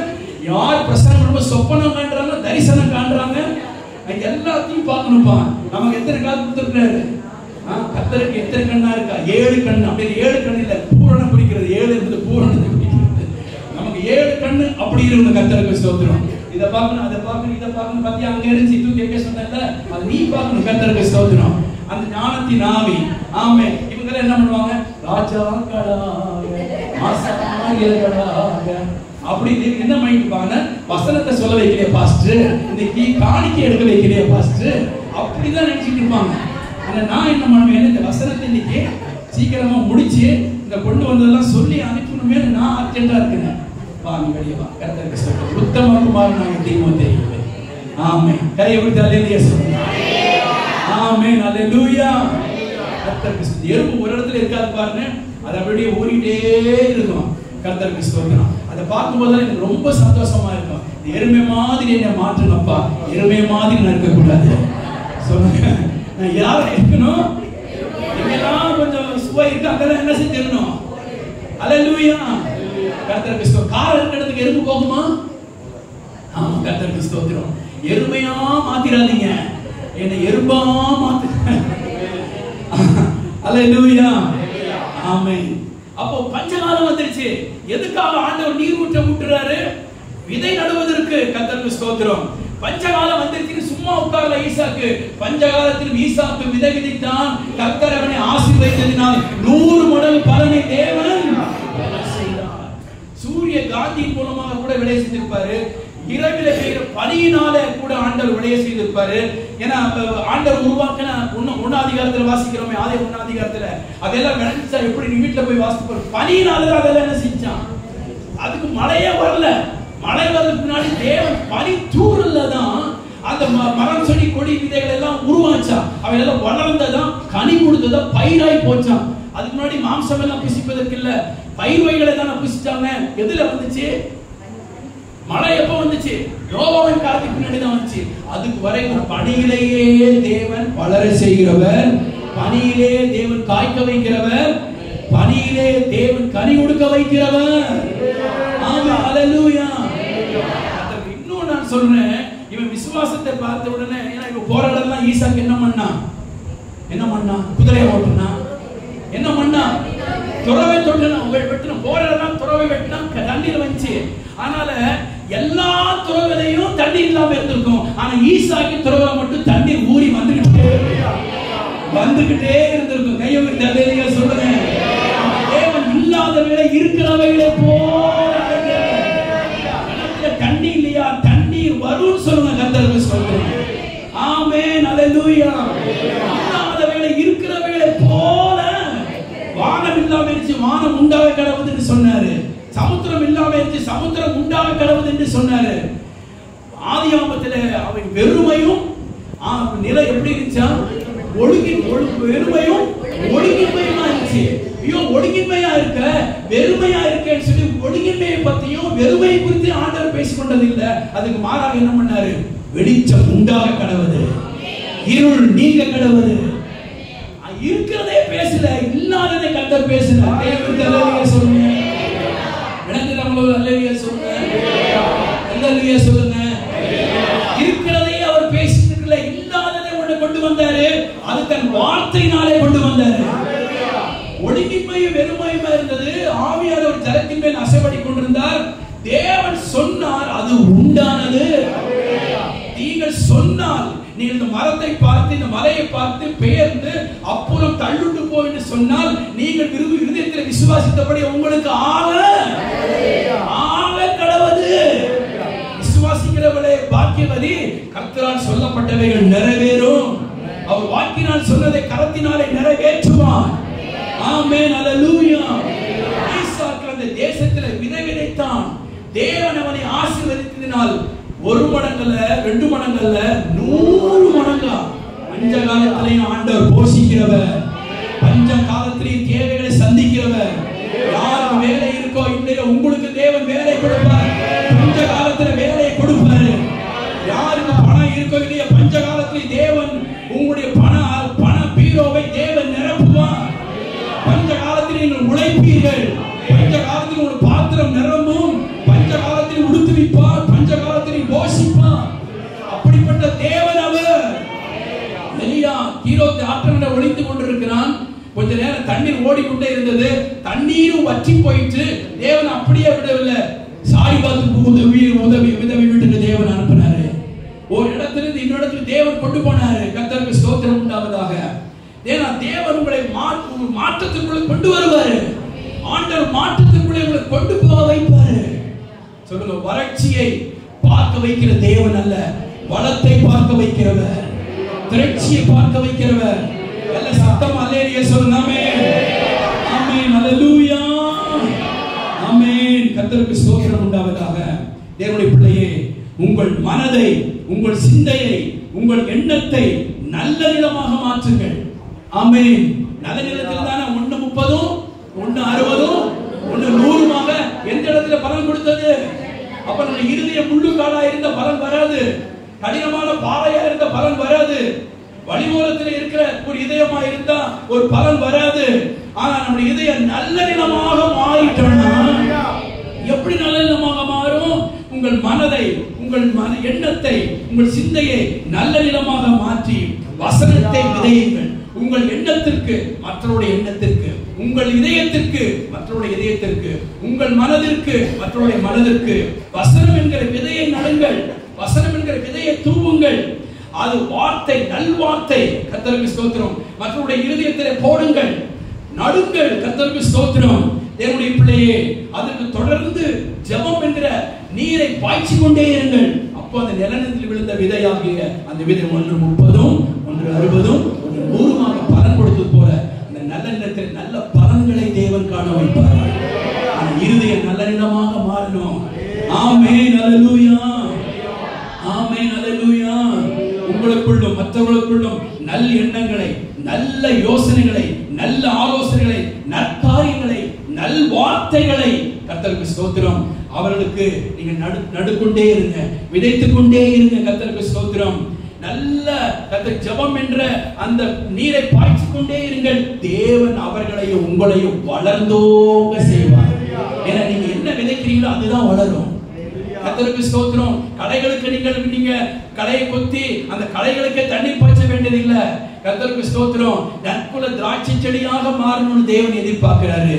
யார் பிரசனம் பண்ணும்போது சொப்பனம் காண்றாங்க, தரிசனம் காண்றாங்க, எல்லாத்தையும் பார்க்கணும்ப்பா. நமக்கு எத்தனை காது கொடுத்திருக்காரு? கர்த்தருக்கு எத்தனை கண்ணா இருக்கா? 7 கண்ணு. அப்படி 7 கண்ணு இல்ல, பூரணம் குறிக்கிறது. 7 என்பது பூரணத்தை குறிக்கிறது. நமக்கு 7 கண்ணு அப்படி இருக்கு. கர்த்தருக்கு ஸ்தோத்திரம். இத பார்க்கணும், அதை பார்க்கணும், இதை பார்க்கணும். பத்தியா அங்க இருந்து இது கேட்க சொன்னல, அது நீ பார்க்கணும். கர்த்தருக்கு ஸ்தோத்திரம். அந்த ஞானத்தின் ஆவி. ஆமென். இவங்க என்ன பண்ணுவாங்க? ராஜாக்களாக ஆசாரியர்களாக அப்படி என்ன மைண்ட் பாங்க? வசனத்தை சொல்ல வைக்கலையே பாஸ்டர், இன்னைக்கு காணிக்கை எடுக்க வைக்கலையே பாஸ்டர், அப்படிதான் நினைச்சிட்டு இருப்பாங்க. ஆனா நான் என்ன பண்ணுவேன்? இந்த வசனத்தை இன்னைக்கு சீக்கிரமா முடிச்சு இந்த கொண்டு வந்ததெல்லாம் சொல்லி அனுப்பணுமே நான் அர்ஜென்டா இருக்கேன். வாங்க வெளியே வா. கர்த்தருக்கு ஸ்தோத்திரம். உத்தம குமாரனாகிய தீமோத்தேயுவே. ஆமென். கையை விட்டு அல்லேலூயா சொல்லுங்க. ஆமென். அல்லேலூயா. கர்த்தருக்கு ஸ்தோத்திரம். எறும்பு ஒரு இடத்துல இருக்காது பாருங்க, அது அப்படியே ஓடிட்டே இருக்கும். கர்த்தருக்கு ஸ்தோத்திரம். அதை பார்க்கும்போது எனக்கு ரொம்ப சந்தோஷமா இருக்கும். எருமை மாதிரி என்ன மாற்றணும்ப்பா, எருமை மாதிரி நான் இருக்கக்கூடாது. சொல்லுங்க, நான் யாரை இருக்கணும்? எங்கெல்லாம் கொஞ்சம் சுவை இருக்கு அங்கெல்லாம் என்ன செஞ்சிடணும்? அல்லேலூயா. கர்த்தருக்கு ஸ்தோத்திரம். கார் இருக்கிறதுக்கு எறும்பு போகுமா? ஆமா. கர்த்தருக்கு ஸ்தோத்திரம். எருமையா மாத்திராதீங்க, என்ன எறும்பா மாத்து. அல்லேலூயா. ஆமென். அப்போ பஞ்சகாலம் வந்துருச்சு. எதுக்காக ஆண்டவர் நீர் ஊற்ற விட்டுறாரு? விதை நடுவதற்கு. கர்த்தருக்கு ஸ்தோத்திரம். பஞ்சகாலம் வந்துருச்சு, சும்மா உட்கார்ல ஈசாக்கு. பஞ்சகாலத்தில் ஈசாக்கு விதை விதைத்தான். கர்த்தர் அவனை ஆசீர்வதித்ததினால் 100 மடங்கு பலனை தேவன் செய்தார். சூரிய காந்தியின் மூலமாக கூட விளைய செய்திருப்பாரு. இரவில பெய்கிற பனியினால கூட ஆண்டவர் விளைய செய்திருப்பாரு. ஏன்னா ஆண்டவர் உருவாக்கின 1 அதிகாரத்துல வாசிக்கிறோமே, ஆதி 1 அதிகாரத்துல அதெல்லாம் விளைஞ்சா எப்படி நீ வீட்டுல போய் வாசிப்பாரு? பனியினால அதெல்லாம் என்ன செஞ்சான்? அதுக்கு மழையே வரல. மழை வரதுக்கு முன்னாடி தேவன் பனி தூறல்ல தான் அந்த மரம் செடி கொடி விதைகள் எல்லாம் உருவாச்சா. அவை எல்லாம் வளர்ந்ததான், கனி கொடுத்ததா, பயிராய் போச்சான். அதுக்கு முன்னாடி மாம்சம் எல்லாம் புசிப்பதற்கு இல்ல, பயிர் வகைகளை தான் புசிச்சாங்க. எதுல வந்துச்சு? மழை எப்ப வந்துச்சு? நோவாவின் காலத்துக்கு முன்னாடி தான் வந்துச்சு. அதுக்கு வரைக்கும் பனியிலேயே தேவன் வளர செய்கிறவர், பனியிலே தேவன் காய்க்க வைக்கிறவர், பனியிலே தேவன் கனி கொடுக்க வைக்கிறவர். ஆமென், ஹல்லேலூயா. இன்னும் நான் சொல்றேன், இவன் விசுவாசத்தை பார்த்த உடனே, ஏன்னா இவன் போராடலாம், ஈசாக்கு என்ன பண்ணா? குதிரையை ஓட்டுனா, என்ன பண்ணா? துறவை வெட்டினா, போராடலாம், துறவை வெட்டினா, தண்ணீர் வந்துச்சு. அதனால எல்லா துறவிலையும் தண்ணீர் இல்லாம இருந்திருக்கும். ஆனா ஈசாக்கு துறவை மட்டும் தண்ணீர் ஊறி வந்துகிட்டே இருந்திருக்கும். கையை விட்டு அல்லேலூயா சொல்லுங்க. தேவன் இல்லாத வேளை இருக்கிறவர்களே போல தண்ணி இல்லையா, தண்ணீர் வரும் சொல்லுங்க. கர்த்தருக்கு சொல்லுங்க. ஆமென், ஹல்லேலூயா. இல்லாத வேளை இருக்கிறவர்களே போல, வானம் இல்லாம இருந்துச்சு, வானம் உண்டாக கடவுதுன்னு சொன்னாரு. சமுத்திரம் இல்லாம இருந்துச்சு, சமுத்திரம் உண்டாக கடவுது என்று சொன்னாரு. ஆதியாகமத்திலே அவன் வெறுமையும் நிலை எப்படி இருந்துச்சா? வெறுமையும் ஒழுங்கின்மையுமா இருந்துச்சு. ஐயோ, ஒழுங்கின்மையா இருக்க, வெறுமையா இருக்கேன்னு சொல்லி ஒழுங்கின்மையை பத்தியும் வெறுமையை குறித்து ஆண்டவர் பேசிக் கொண்டது இல்ல. அதுக்கு மாறாக என்ன பண்ணாரு? வெளிச்சம் உண்டாக கடவுது, இருள் நீங்க கடவுது. இருக்கிறதே பேசல, இல்லாததை கர்த்தர் பேசினார். தேவனுக்கு அல்லேலூயா சொல்லுங்க. விளங்குறவங்களோ அல்லேலூயா சொல்லுங்க. அல்லேலூயா சொல்லுங்க. இருக்கிறதே அவர் பேசிட்டு இல்லாததை ஒன்று கொண்டு வந்தாரு. அது தன் வார்த்தையினாலே கொண்டு வந்தாரு. ஒழுங்கின்மையும் வெறுமையுமா இருந்தது. ஆவியானவர் ஒரு ஜலத்தின் மேல் அசைவாடி கொண்டிருந்தார். தேவன் சொன்னார், அது உண்டானது. நீங்கள் சொன்னால், நீங்கள் இந்த மரத்தை பார்த்து, இந்த மலையை பார்த்து பெயர்ந்து அப்புறம் தள்ளுண்டு போ என்று சொன்னால், நீங்கள் இருதயத்தில் விசுவாசித்தபடி உங்களுக்கு ஆக கடவுது. விசுவாசிக்கிறவளே பாக்கியவதி, கர்த்தரால் சொல்லப்பட்டவைகள் நிறைவேறும். அவர் வாக்கினால் சொன்னதை கரத்தினாலே நிறைவேற்றுவார். ஆமென், ஹல்லேலூயா. ஈசாக்கு அந்த தேசத்தில் விதை விதைத்தான். தேவன் அவனை ஆசீர்வதித்ததினால் 1 மடங்கல்ல, 2 மடங்கல்ல, 100 மடங்கா பஞ்ச காலத்திலையும் ஆண்டவர் போஷிக்கிறவர், பஞ்ச காலத்திலையும் தேவைகளை சந்திக்கிறவர். யாருக்கு வேலை இருக்கோ இல்லையோ, உங்களுக்கு தேவன் வேலை கொடுப்பார். பஞ்ச காலத்துல வேலையை கொடுப்பாரு. யாருக்கு பணம் இருக்கோ இல்லையோ, பஞ்ச காலத்திலே தேவன் உங்களுடைய பண பீரோவை தேவன் நிரப்புவார். பஞ்ச காலத்தில் நீங்கள் உழைப்பீர்கள். பஞ்ச காலத்தில் ஒரு பாத்திரம் நிரம்பும். பஞ்ச காலத்தில் உடுத்துவிப்பார். பஞ்ச காலத்தில் போஷிப்பார். அப்படிப்பட்ட தேவன் அவர். எலியா தீரோத்து ஆற்றங்கரை ஒளிந்து கொண்டிருக்கிறான். கொஞ்ச நேரம் தண்ணீர் ஓடிக்கொண்டே இருந்தது. தண்ணீரும் வற்றி போயிட்டு தேவன் அப்படியே விடவில்லை. சாரிபாத்துக்கு உதவி வீட்டுக்கு தேவன் அனுப்பினாரு. ஒரு இடத்திலிருந்து இன்னொரு இடத்துக்கு தேவன் கொண்டு போனாரு. கர்த்தருக்கு ஸ்தோத்திரம் உண்டாவதாக. ஏன்னா தேவன் உங்களை மாற்றத்திற்குள்ள கொண்டு வருவாரு. ஆண்டவர் மாற்றத்திற்குள்ள உங்களை கொண்டு போக வைப்பாரு. சொல்லுங்க, வறட்சியை பார்க்க வைக்கிற தேவன் அல்ல, வளத்தை பார்க்க வைக்கிறவர், திரட்சியை பார்க்க வைக்கிறவர். நல்ல சத்தம் அல்லேலூயா சொல்லுங்க. ஆமென், ஹல்லேலூயா. ஆமென். கர்த்தருக்கு ஸ்தோத்திரம் உண்டாவதாக. தேவனுடைய பிள்ளையே, உங்கள் மனதை, உங்கள் சிந்தையை, உங்கள் எண்ணத்தை நல்ல நிலமாக மாற்றுங்கள். ஆமென். நல்ல நிலத்தில் தானே 1:30, 1:60, 1:100மாக எந்த இடத்துல பலன் கொடுத்தது? அப்ப நம்ம இருதய முள்ளுக்காடா இருந்த பலன் வராது. கடினமான பாறையா இருந்த பலன் வராது. வழிமூலத்தில் இருக்கிற ஒரு இதயமா இருந்தா ஒரு பலன் வராது. ஆனா நம்முடைய இதயம் நல்ல நிலமாக மாறிட்டோம்னா, எப்படி நல்ல நிலமாக மாறும்? உங்கள் மனதை, உங்கள் எண்ணத்தை, உங்கள் சிந்தையை நல்ல நிலமாக மாற்றி வசனத்தை விதையுங்கள். உங்கள் எண்ணத்திற்கு மற்றவருடைய எண்ணத்திற்கு, உங்கள் இதயத்திற்கு மற்றவருடைய இதயத்திற்கு, உங்கள் மனதிற்கு மற்றவருடைய மனதிற்கு வசனம் என்கிற விதையை நடுங்கள். வசனம் என்கிற விதையை தூவுங்கள். அது வார்த்தை, நல்வார்த்தை. கர்த்தருக்கு ஸ்தோத்திரம். மற்றவருடைய இருதயத்திலே போடுங்கள், நடுங்கள். கர்த்தருக்கு ஸ்தோத்திரம். தேவனுடைய பிள்ளையே, அதற்கு தொடர்ந்து ஜெபம் என்கிற நீரை பாய்ச்சி கொண்டே இருங்கள். அப்போ அந்த நிலத்தில் விழுந்த விதையாகிய அந்த விதை 1:30, 1:60, 1:100மாக பலன் கொடுத்தது போல அந்த நல்ல நிலத்தில் நல்ல பலன்களை தேவன் காண வைப்பார். அந்த இருதயம் நல்ல நிலமாக மாறணும். ஆமென், ஹல்லேலூயா. ஆமென், ஹல்லேலூயா. உங்களுக்குள்ளும் மற்றவர்களுக்குள்ளும் நல்ல எண்ணங்களை, நல்ல யோசனைகளை, நல்ல ஆலோசனைகளை, நற்காரியங்களை, நல் வார்த்தைகளை, கர்த்தருக்கு ஸ்தோத்திரம், அவர்களுக்கு நீங்க நடுக்கொண்டே இருங்க, விதைத்துக் கொண்டே இருங்க. கர்த்தருக்கு ஸ்தோத்திரம். நல்ல கர்த்தர் ஜெபம் என்ற அந்த நீரை பாய்ச்சிக் கொண்டே இருங்கள். தேவன் அவர்களையும் உங்களையும் வளர்ந்தோங்க செய்வார். ஏன்னா நீங்க என்ன விதைக்கிறீங்களோ அதுதான் வளரும். கர்த்தருக்கு ஸ்தோத்திரம். களைகளுக்கு நீங்க களையை கொத்தி அந்த களைகளுக்கு தண்ணீர் பாய்ச்ச வேண்டியதில்லை. கர்த்தருக்கு ஸ்தோத்திரம். நற்குல திராட்சை செடியாக மாறணும்னு தேவன் எதிர்பார்க்கிறாரு.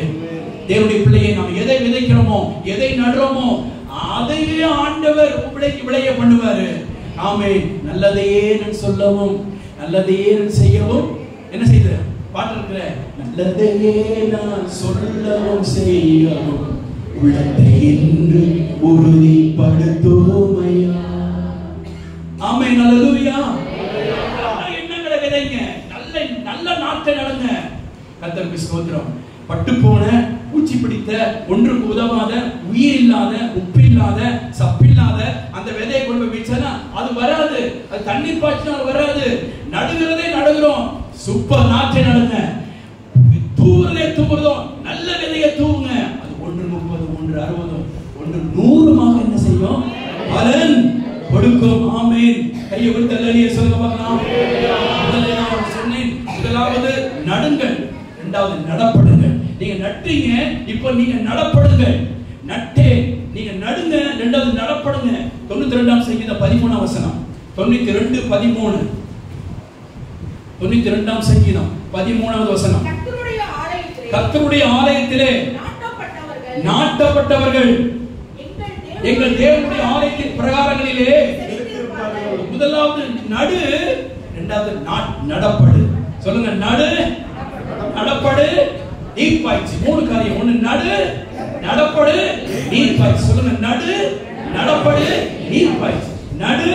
தேவனுடைய பிள்ளையை நாம் எதை விதைக்கிறோமோ, எதை நடுறோமோ அதையே ஆண்டவர் விளைய பண்ணுவாரு. ஆமென். நல்லதையே நான் சொல்லவும் நல்லதையே நான் செய்யவும் என்ன செய்த பாட்டு இருக்கிற, நல்லதையே நான் சொல்லவும் செய்யவும் உள்ளத்தை இன்று உறுதிப்படுத்துமையா. ஆமென். அல்லேலூயா. எண்ணங்களை விதைங்க, நல்ல நாட்டை நடங்க. கர்த்தருக்கு ஸ்தோத்திரம். பட்டு போன, பூச்சி பிடித்த, ஒன்றுக்கு உதவாத, உயிர் இல்லாத, உப்பில்லாத, சப்பில்லாத அந்த விதையை கொண்டு வீச்சனா அது வராது. அது தண்ணீர் பாய்ச்சினால் வராது. நடுகிறதே நடுகிறோம், சூப்பர் நாட்டை நடுங்க. தூவுறதே தூவுறதோ நல்ல விதையை தூவுங்க. அது 130, 160, 100 என்ன செய்யும்? பலன் கொடுக்கும். ஆமென். கையை விட்டு அல்லேலூயா சொல்லுங்க பார்க்கலாம். நான் சொன்னேன், முதலாவது நடுங்கள், இரண்டாவது நடப்படுங்க. நீங்க நட்டீங்க, இப்போ நீங்க நடப்படுங்க. நட்டே நீங்க நடுங்க, இரண்டாவது நடப்படுங்க. 92ஆம் சங்கீதம் 13ஆம் வசனம். 92:13. 92ஆம் சங்கீதம் 13ஆவது வசனம். கர்த்தருடைய ஆலயத்திலே நாட்டப்பட்டவர்கள் எங்கள் தேவனுடைய ஆலயத்தின் பிரகாரங்களிலே. முதலாவது நடு, இரண்டாவது நடப்படு. சொல்லுங்க, நடு, நடப்படு, நீர் பாய்ச்சி. 3 காரியம். ஒன்னு நடு, நடப்படு, நீர் பாய்ச்சி. சொல்லுங்க, நடு, நடப்படு, நீர் பாய்ச்சி. நடு,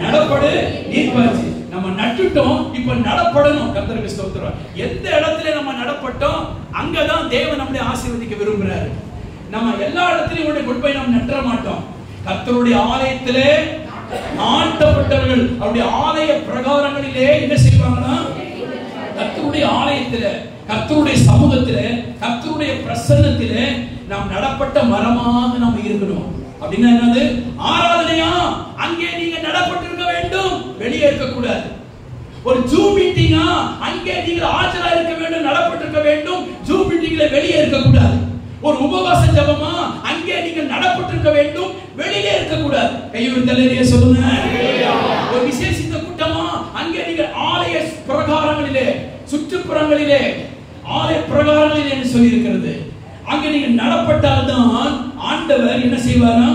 நடப்படு, நீர் பாய்ச்சி. நம்ம நட்டுட்டோம், இப்ப நடப்படணும். கர்த்தருக்கு ஸ்தோத்திரம். எந்த இடத்துல நம்ம நடப்பட்டோம் அங்கதான் தேவன் நம்மளை ஆசீர்வதிக்க விரும்புறாரு. நம்ம எல்லா இடத்திலையும் கொண்டு போய் நம்ம நட்ட மாட்டோம். கர்த்தருடைய ஆலயத்திலே நாட்டப்பட்டவர்கள் அவருடைய ஆலய பிரகாரங்களிலே என்ன செய்வாங்கன்னா, கர்த்தருடைய ஆலயத்திலே, கர்த்தருடைய சமூகத்திலே, கர்த்தருடைய பிரசன்னத்திலே நாம் நடப்பட்ட மரமாக நாம் இருக்கணும். அப்படின்னா என்னது? ஆராதனையா அங்கே நீங்க நடப்பட்டிருக்க வேண்டும், வெளியே இருக்க கூடாது. ஒரு ஜூம் மீட்டிங்கா அங்கே நீங்க ஆஜரா இருக்க வேண்டும், நடப்பட்டிருக்க வேண்டும். ஜூம் மீட்டிங்ல வெளியே இருக்க கூடாது. ஒரு உபவாச ஜெபமா அங்கே நீங்க நடப்பட்டிருக்க வேண்டும், வெளியே இருக்க கூடாது. கையுறுத்தலையே சொல்லுங்க. ஒரு விசேஷித்த கூட்டமா அங்கே நீங்க ஆலய பிரகாரங்களிலே, சுற்றுப்புறங்களிலே, ஆலய பிரகாரங்களிலே என்று சொல்லி இருக்கிறது. அங்க நீங்க நடப்பட்டால்தான் ஆண்டவர் என்ன செய்வாரா?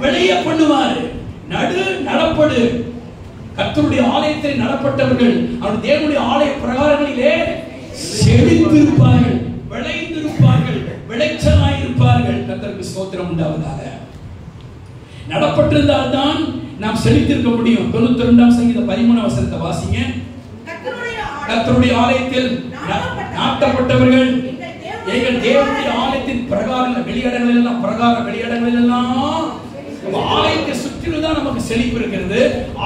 வெளியே பண்ணுவாரு. நடு, நடப்படு. கர்த்தருடைய ஆலயத்தில் நடப்பட்டவர்கள் அவர் தேவனுடைய ஆலய பிரகாரங்களிலே செழித்திருப்பார்கள், விளைந்திருப்பார்கள், விளைச்சலாயிருப்பார்கள். கர்த்தருக்கு ஸ்தோத்திரம் உண்டாவதாக. நடப்பட்டிருந்தால்தான் நாம் செழித்திருக்க முடியும். 92ஆம் சங்கீதம் 13ஆம் வசனத்தை வாசிங்க. கர்த்தருடைய ஆலயத்தில் நாட்டப்பட்டவர்கள் எங்கள் தேவனுடைய ஆலயத்தின் பிரகாரங்கள், வெளியிடங்கள் எல்லாம், பிரகார வெளியிடங்கள் எல்லாம், ஆலயத்தை சுற்றிலும் தான் நமக்கு செழிப்பு இருக்கிறது.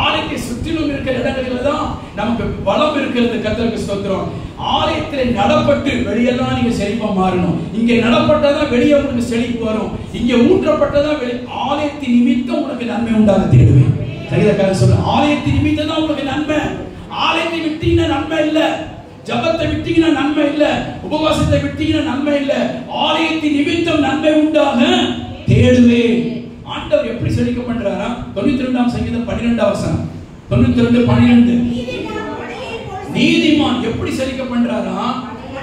ஆலயத்தை சுற்றிலும் இருக்கிற இடங்களில் தான் நமக்கு வளம் இருக்கிறது. கர்த்தருக்கு ஸ்தோத்திரம். ஆலயத்திலே நடப்பட்டு வெளியெல்லாம் நீங்க செழிப்பா மாறணும். இங்கே நடப்பட்டதான் வெளியே உங்களுக்கு செழிப்பு வரும். இங்கே ஊற்றப்பட்டதான் ஆலயத்தின் நிமித்தம் உங்களுக்கு நன்மை உண்டாக தேடுவேன். சங்கீதக்காரர் சொல்ற, ஆலயத்தின் நிமித்தம் தான் உங்களுக்கு நன்மை. ஆலயத்தை விட்டீங்கன்னா நன்மை இல்ல, ஜபத்தை விட்டீங்கன்னா நன்மை இல்ல, உபவாசத்தை விட்டீங்கன்னா நன்மை இல்ல. ஆலயத்தின் நிமித்தம் நன்மை உண்டாக தேடுவேன். ஆண்டவர் எப்படி செழிக்க பண்றாரா? 92ஆம் சங்கீதம் 12ஆம் வசனம். 92:12. நீதிமான் எப்படி செழிக்க பண்றாரா?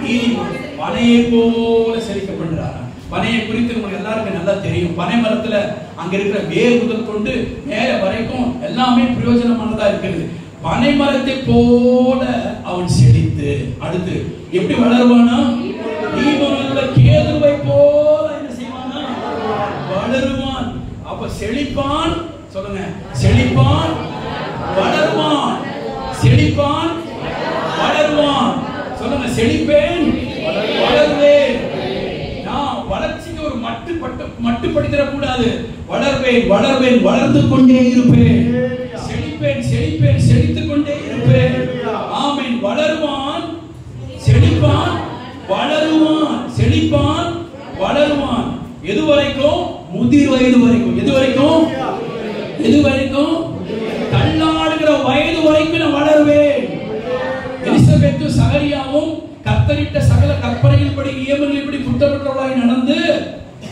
நீதிமான் பனையை போல செழிக்க பண்றாரா? பனையை குறித்து உங்களுக்கு எல்லாருக்கும் நல்லா தெரியும். பனை மரத்துல அங்க இருக்கிற வேர் முதல் கொண்டு மேல வரைக்கும் எல்லாமே பிரயோஜனமானதா இருக்குது. பனை மரத்தை போல அவன் செழித்து, அடுத்து எப்படி வளருவானா? நீதிமான்கள கேதுருவை போல என்ன செய்வானா? வளருவான். அப்ப செழிப்பான். சொல்லுங்க, செழிப்பான், வளருவான். செழிப்பான், வளருவான். சொல்லுங்க, செழிப்பேன், வளருவேன். நான் வளர்ச்சிக்கு ஒரு மட்டுப்படுத்திட கூடாது. வளர்வேன், வளர்வேன், வளர்ந்து கொண்டே இருப்பேன். செழிப்பேன், செழிப்பேன், செழித்துக் கொண்டே இருப்பேன். ஆமென். வளருவான், செழிப்பான், வளருவான். செழிப்பான், வளருவான். எது வரைக்கும்? முதிர் வயது வரைக்கும். எது வரைக்கும்? எது வரைக்கும்? தள்ளாடுகிற வயது வரைக்கும் நான் வளருவேன். எலிசபெத்தும் சகரியாவும் கர்த்தரிட்ட சகல கற்பனையின்படி நியமங்களின்படி குற்றமற்றவர்களாய் நடந்து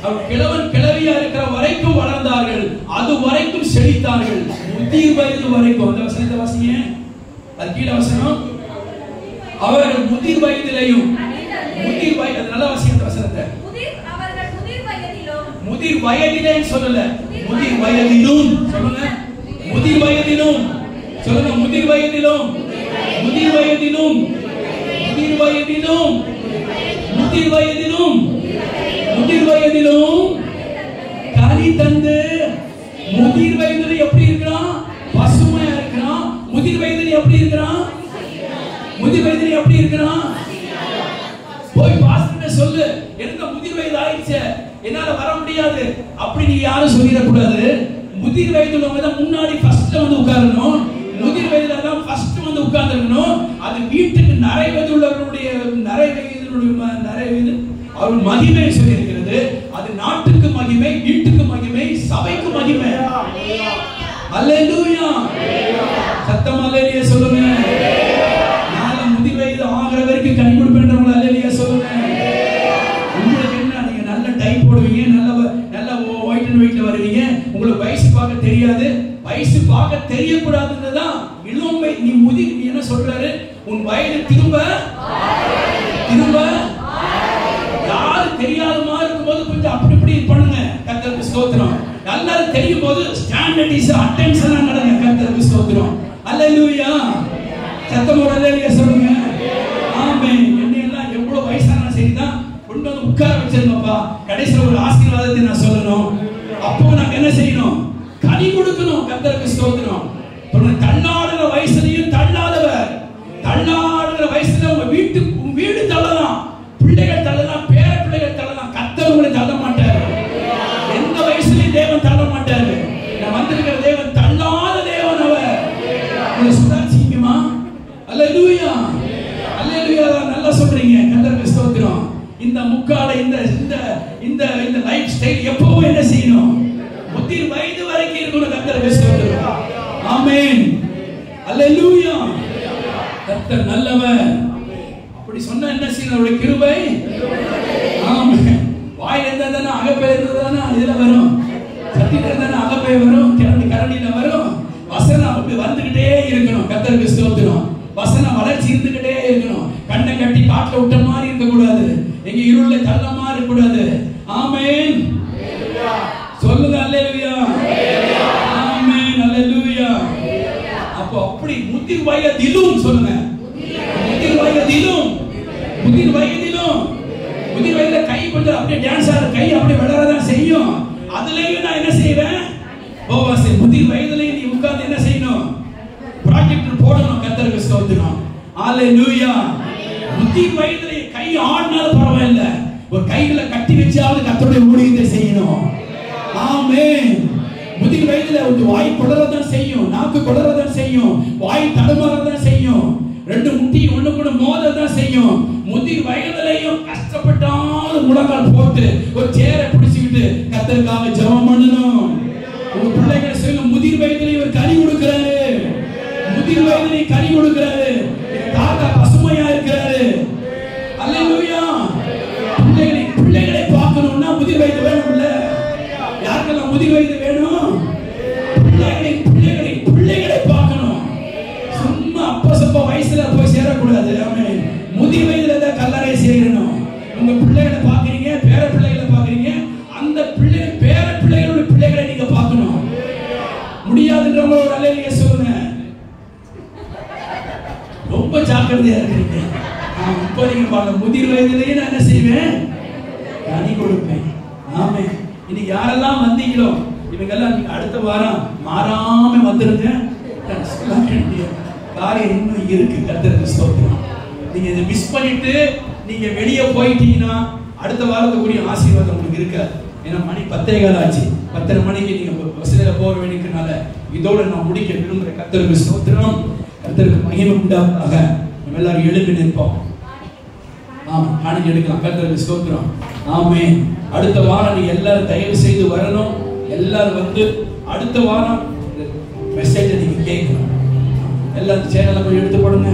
அவர் கிழவன் கிழவியா இருக்கிற வரைக்கும் வளர்ந்தார்கள். அது வரைக்கும் செழித்தார்கள். முதிர் வயது வரைக்கும். அந்த வசனத்தை வாசிங்க. அது கீழே வசனம். அவர்கள் முதிர் வயதிலேயும் முதிர் வயது நல்ல வசனத்தை வசனத்தை முதிர் வயதிலே சொல்லல, முதிர் வயதிலும் சொல்லுங்க. முதிர் வயதிலும் சொல்லுங்க. முதிர் வயதிலும் முதிர் வயதிலும் முதிர் வயதிலும் முதிர் வயதிலும் முதிர் வயதிலும் கனி தந்து முதிர் வயதில எப்படி இருக்கிறான்? பசுமையா இருக்கிறான். முதிர் வயதில எப்படி இருக்கிறான்? முதிர் வயதில எப்படி இருக்கிறான்? போய் பாஸ்டர் சொல்லு, எனக்கு முதிர் வயது ஆயிடுச்சு, என்னால வர முடியாது அப்படி நீ யாரும் சொல்லிட கூடாது. முதிர் வயதுல தான் முன்னாடி ஃபர்ஸ்ட்ல வந்து உட்காரணும். முதிர் வயதுல தான் ஃபர்ஸ்ட் வந்து உட்கார்ந்திருக்கணும். அது வீட்டுக்கு நிறைவேதுள்ளவருடைய நிறைவேது அவர் மகிமை சொல்லி இருக்கிறது. அது நாட்டுக்கு மகிமை, வீட்டுக்கு மகிமை, சபைக்கு மகிமை. அல்லேலூயா. சத்தம் அல்லேலூயா சொல்லுங்க. நாள முதிர் வயது ஆகிற வரைக்கும் கனி கொடுப்பேன்றவங்க அல்லேலூயா சொல்லுங்க. உங்களுக்கு என்ன, நீங்க நல்ல டை போடுவீங்க, நல்ல ஒயிட் அண்ட் ஒயிட்ல வருவீங்க, உங்களுக்கு வயசு பார்க்க தெரியாது. வயசு பார்க்க தெரியக்கூடாதுன்றதுதான் இளமை. நீ முதிர், நீ என்ன சொல்றாரு? உன் வயது திரும்ப யாரு தெரியாத மாதிரி இருக்கும்போது கொஞ்சம் அப்படி இப்படி பண்ணுங்க. கர்த்தருக்கு ஸ்தோத்திரம். நல்லா தெரியும் போது ஸ்டாண்டர்டிஸ் அட்டென்ஷனா நடங்க. கர்த்தருக்கு ஸ்தோத்திரம். அல்லேலூயா. சத்தமா அல்லேலூயா சொல்லுங்க. ஆமென். என்னையெல்லாம் எவ்வளவு வயசான சரிதான் கொண்டு வந்து உட்கார வச்சிருந்தப்பா. கடைசியில் ஒரு ஆசீர்வாதத்தை நான் சொல்லணும். அப்போ நான் என்ன செய்யணும்? கனி கொடுக்கணும். கர்த்தருக்கு ஸ்தோத்திரம். தள்ளாடுற வயசுலயும் தள்ளாதவர். தள்ளாடுற வயசுல உங்க வீடு தள்ளலாம், பிள்ளைகள் தள்ளலாம், பேர பிள்ளைகள் தள்ளலாம். கர்த்தர் உங்களை தள்ள மாட்டாரு. எந்த வயசுலயும் தேவன் தள்ள மாட்டாரு. நான் வந்திருக்கிற தேவன் தள்ளாத தேவன். அவர் உங்களை சுதாரிச்சிக்குமா? அல்லேலூயா. அல்லேலூயா. நல்லா சொல்றீங்க. கர்த்தருக்கு ஸ்தோத்திரம். இந்த முக்கால இந்த இந்த இந்த லைஃப் ஸ்டைல் எப்பவும் என்ன செய்யணும்? முதிர் வயது வரைக்கும் இருக்கணும். கர்த்தருக்கு ஸ்தோத்திரம். ஆமென். அல்லேலூயா. கர்த்தர் நல்லவர். அப்படி சொன்னா என்ன செய்யணும்? அவருடைய கிருபை. ஆமென். வாயில இருந்தா அகப்பை இருந்தா இதுல வரும், சத்தியில இருந்தா அகப்பை வரும், கரண்டில வரும். வசனம் அப்படி வந்துகிட்டே இருக்கணும். கர்த்தருக்கு ஸ்தோத்திரம். வசனம் வளர்ச்சி இருந்துகிட்டே இருக்கணும். கண்ணை கட்டி காட்டுல விட்ட மாதிரி இருக்க கூடாது. எங்க இருள தள்ளமா இருக்க கூடாது. ஆமென். சொல்லுங்க. அல்லேலூயா. ஆமென். அல்லேலூயா. அப்போ அப்படி முதிர் வயதிலும் சொல்லுங்க. முதிர் வயதிலும் முதிர் வயதிலும் முதிர் வயதுல கை கொஞ்சம் அப்படியே டான்ஸ் ஆடுற கை அப்படியே விளையாடதான் செய்யும். அதுலயும் நான் என்ன செய்வேன்? போவாசி முதிர் வயதுலயும் நீ உட்கார்ந்து என்ன செய்யணும்? ப்ராஜெக்ட் போடணும். கர்த்தருக்கு ஸ்தோத்திரம். அல்லேலூயா. முதிர் வயதுல கை ஆடினாலும் பரவாயில்லை, ஒரு கைகளை கட்டி வச்சாவது கர்த்தருடைய ஊழியத்தை செய்யணும். ஆமென். முதிர் வயதுல ஒரு வாய் குளறதான் செய்யும், நாக்கு குளறதான் செய்யும், வாய் தடுமாறதான் செய்யும், ரெண்டு முட்டி ஒண்ணு கூட மோததான் செய்யும். முதிர் வயதிலையும் கஷ்டப்பட்டாலும் முழங்கால் போட்டு ஒரு சேரை பிடிச்சுக்கிட்டு கர்த்தருக்காக ஜெபம் பண்ணணும். உங்க பிள்ளைகளை சொல்லுங்க, முதிர் வயதிலையும் ஒரு கனி கொடுக்கிறாரு. முதிர் வயதிலையும் கனி கொடுக்கிறாரு. தாத்தா பசுமையா இருக்கிறாரு. அல்லேலூயா. பிள்ளைகளை பார்க்கணும்னா முதிர் வயது வேணும்ல. யாருக்கெல்லாம் முதிர் வயது வேணும்? பிள்ளைகளை பார்க்கணும். சும்மா அப்ப சப்ப வயசுல போய் சேரக்கூடாது. ஆமென். முதிர் வயதுல தான் கல்லறை சேரணும். உங்க பிள்ளைகளை பாக்குறீங்க, பேர பிள்ளைகளை பாக்குறீங்க, அந்த பிள்ளைகள் பேர பிள்ளைகளுடைய பிள்ளைகளை நீங்க பார்க்கணும். முடியாதுன்றவங்க ஒரு அல்லேலூயா சொல்லுங்க. ரொம்ப ஜாக்கிரதையா இருக்கீங்க. இப்ப நீங்க பாருங்க, முதிர் வயதிலேயே நான் என்ன செய்வேன்? கனி கொடுப்பேன். ஆமென். இன்னைக்கு யாரெல்லாம் வந்தீங்களோ இவங்கெல்லாம் நீங்க அடுத்த வாரம் மாறாம வந்துருங்க. காரியம் இன்னும் இருக்கு. கர்த்தருக்கு ஸ்தோத்திரம். நீங்க இதை மிஸ் பண்ணிட்டு நீங்க வெளியே போயிட்டீங்கன்னா அடுத்த வாரத்துக்குரிய ஆசீர்வாதம் உங்களுக்கு இருக்காது. ஏன்னா மணி 10:15 ஆச்சு. 10:30 மணிக்கு நீங்க பஸ்ல போக வேண்டியதுனால இதோட நான் முடிக்க விரும்புறேன். கர்த்தருக்கு ஸ்தோத்திரம். கர்த்தருக்கு மகிமை உண்டாவதாக. நம்ம எல்லாரும் எழுப்பி நிற்போம். ஆமா, ஆணைக்கு எடுக்கலாம். கர்த்தருக்கு ஸ்தோத்திரம். ஆமென். அடுத்த வாரம் நீங்க எல்லாரும் தயவு செய்து வரணும். எல்லாரும் வந்து அடுத்த வாரம் மெசேஜை நீங்க கேட்கணும். எல்லாரும் சேனலை போய் எடுத்து போடுங்க.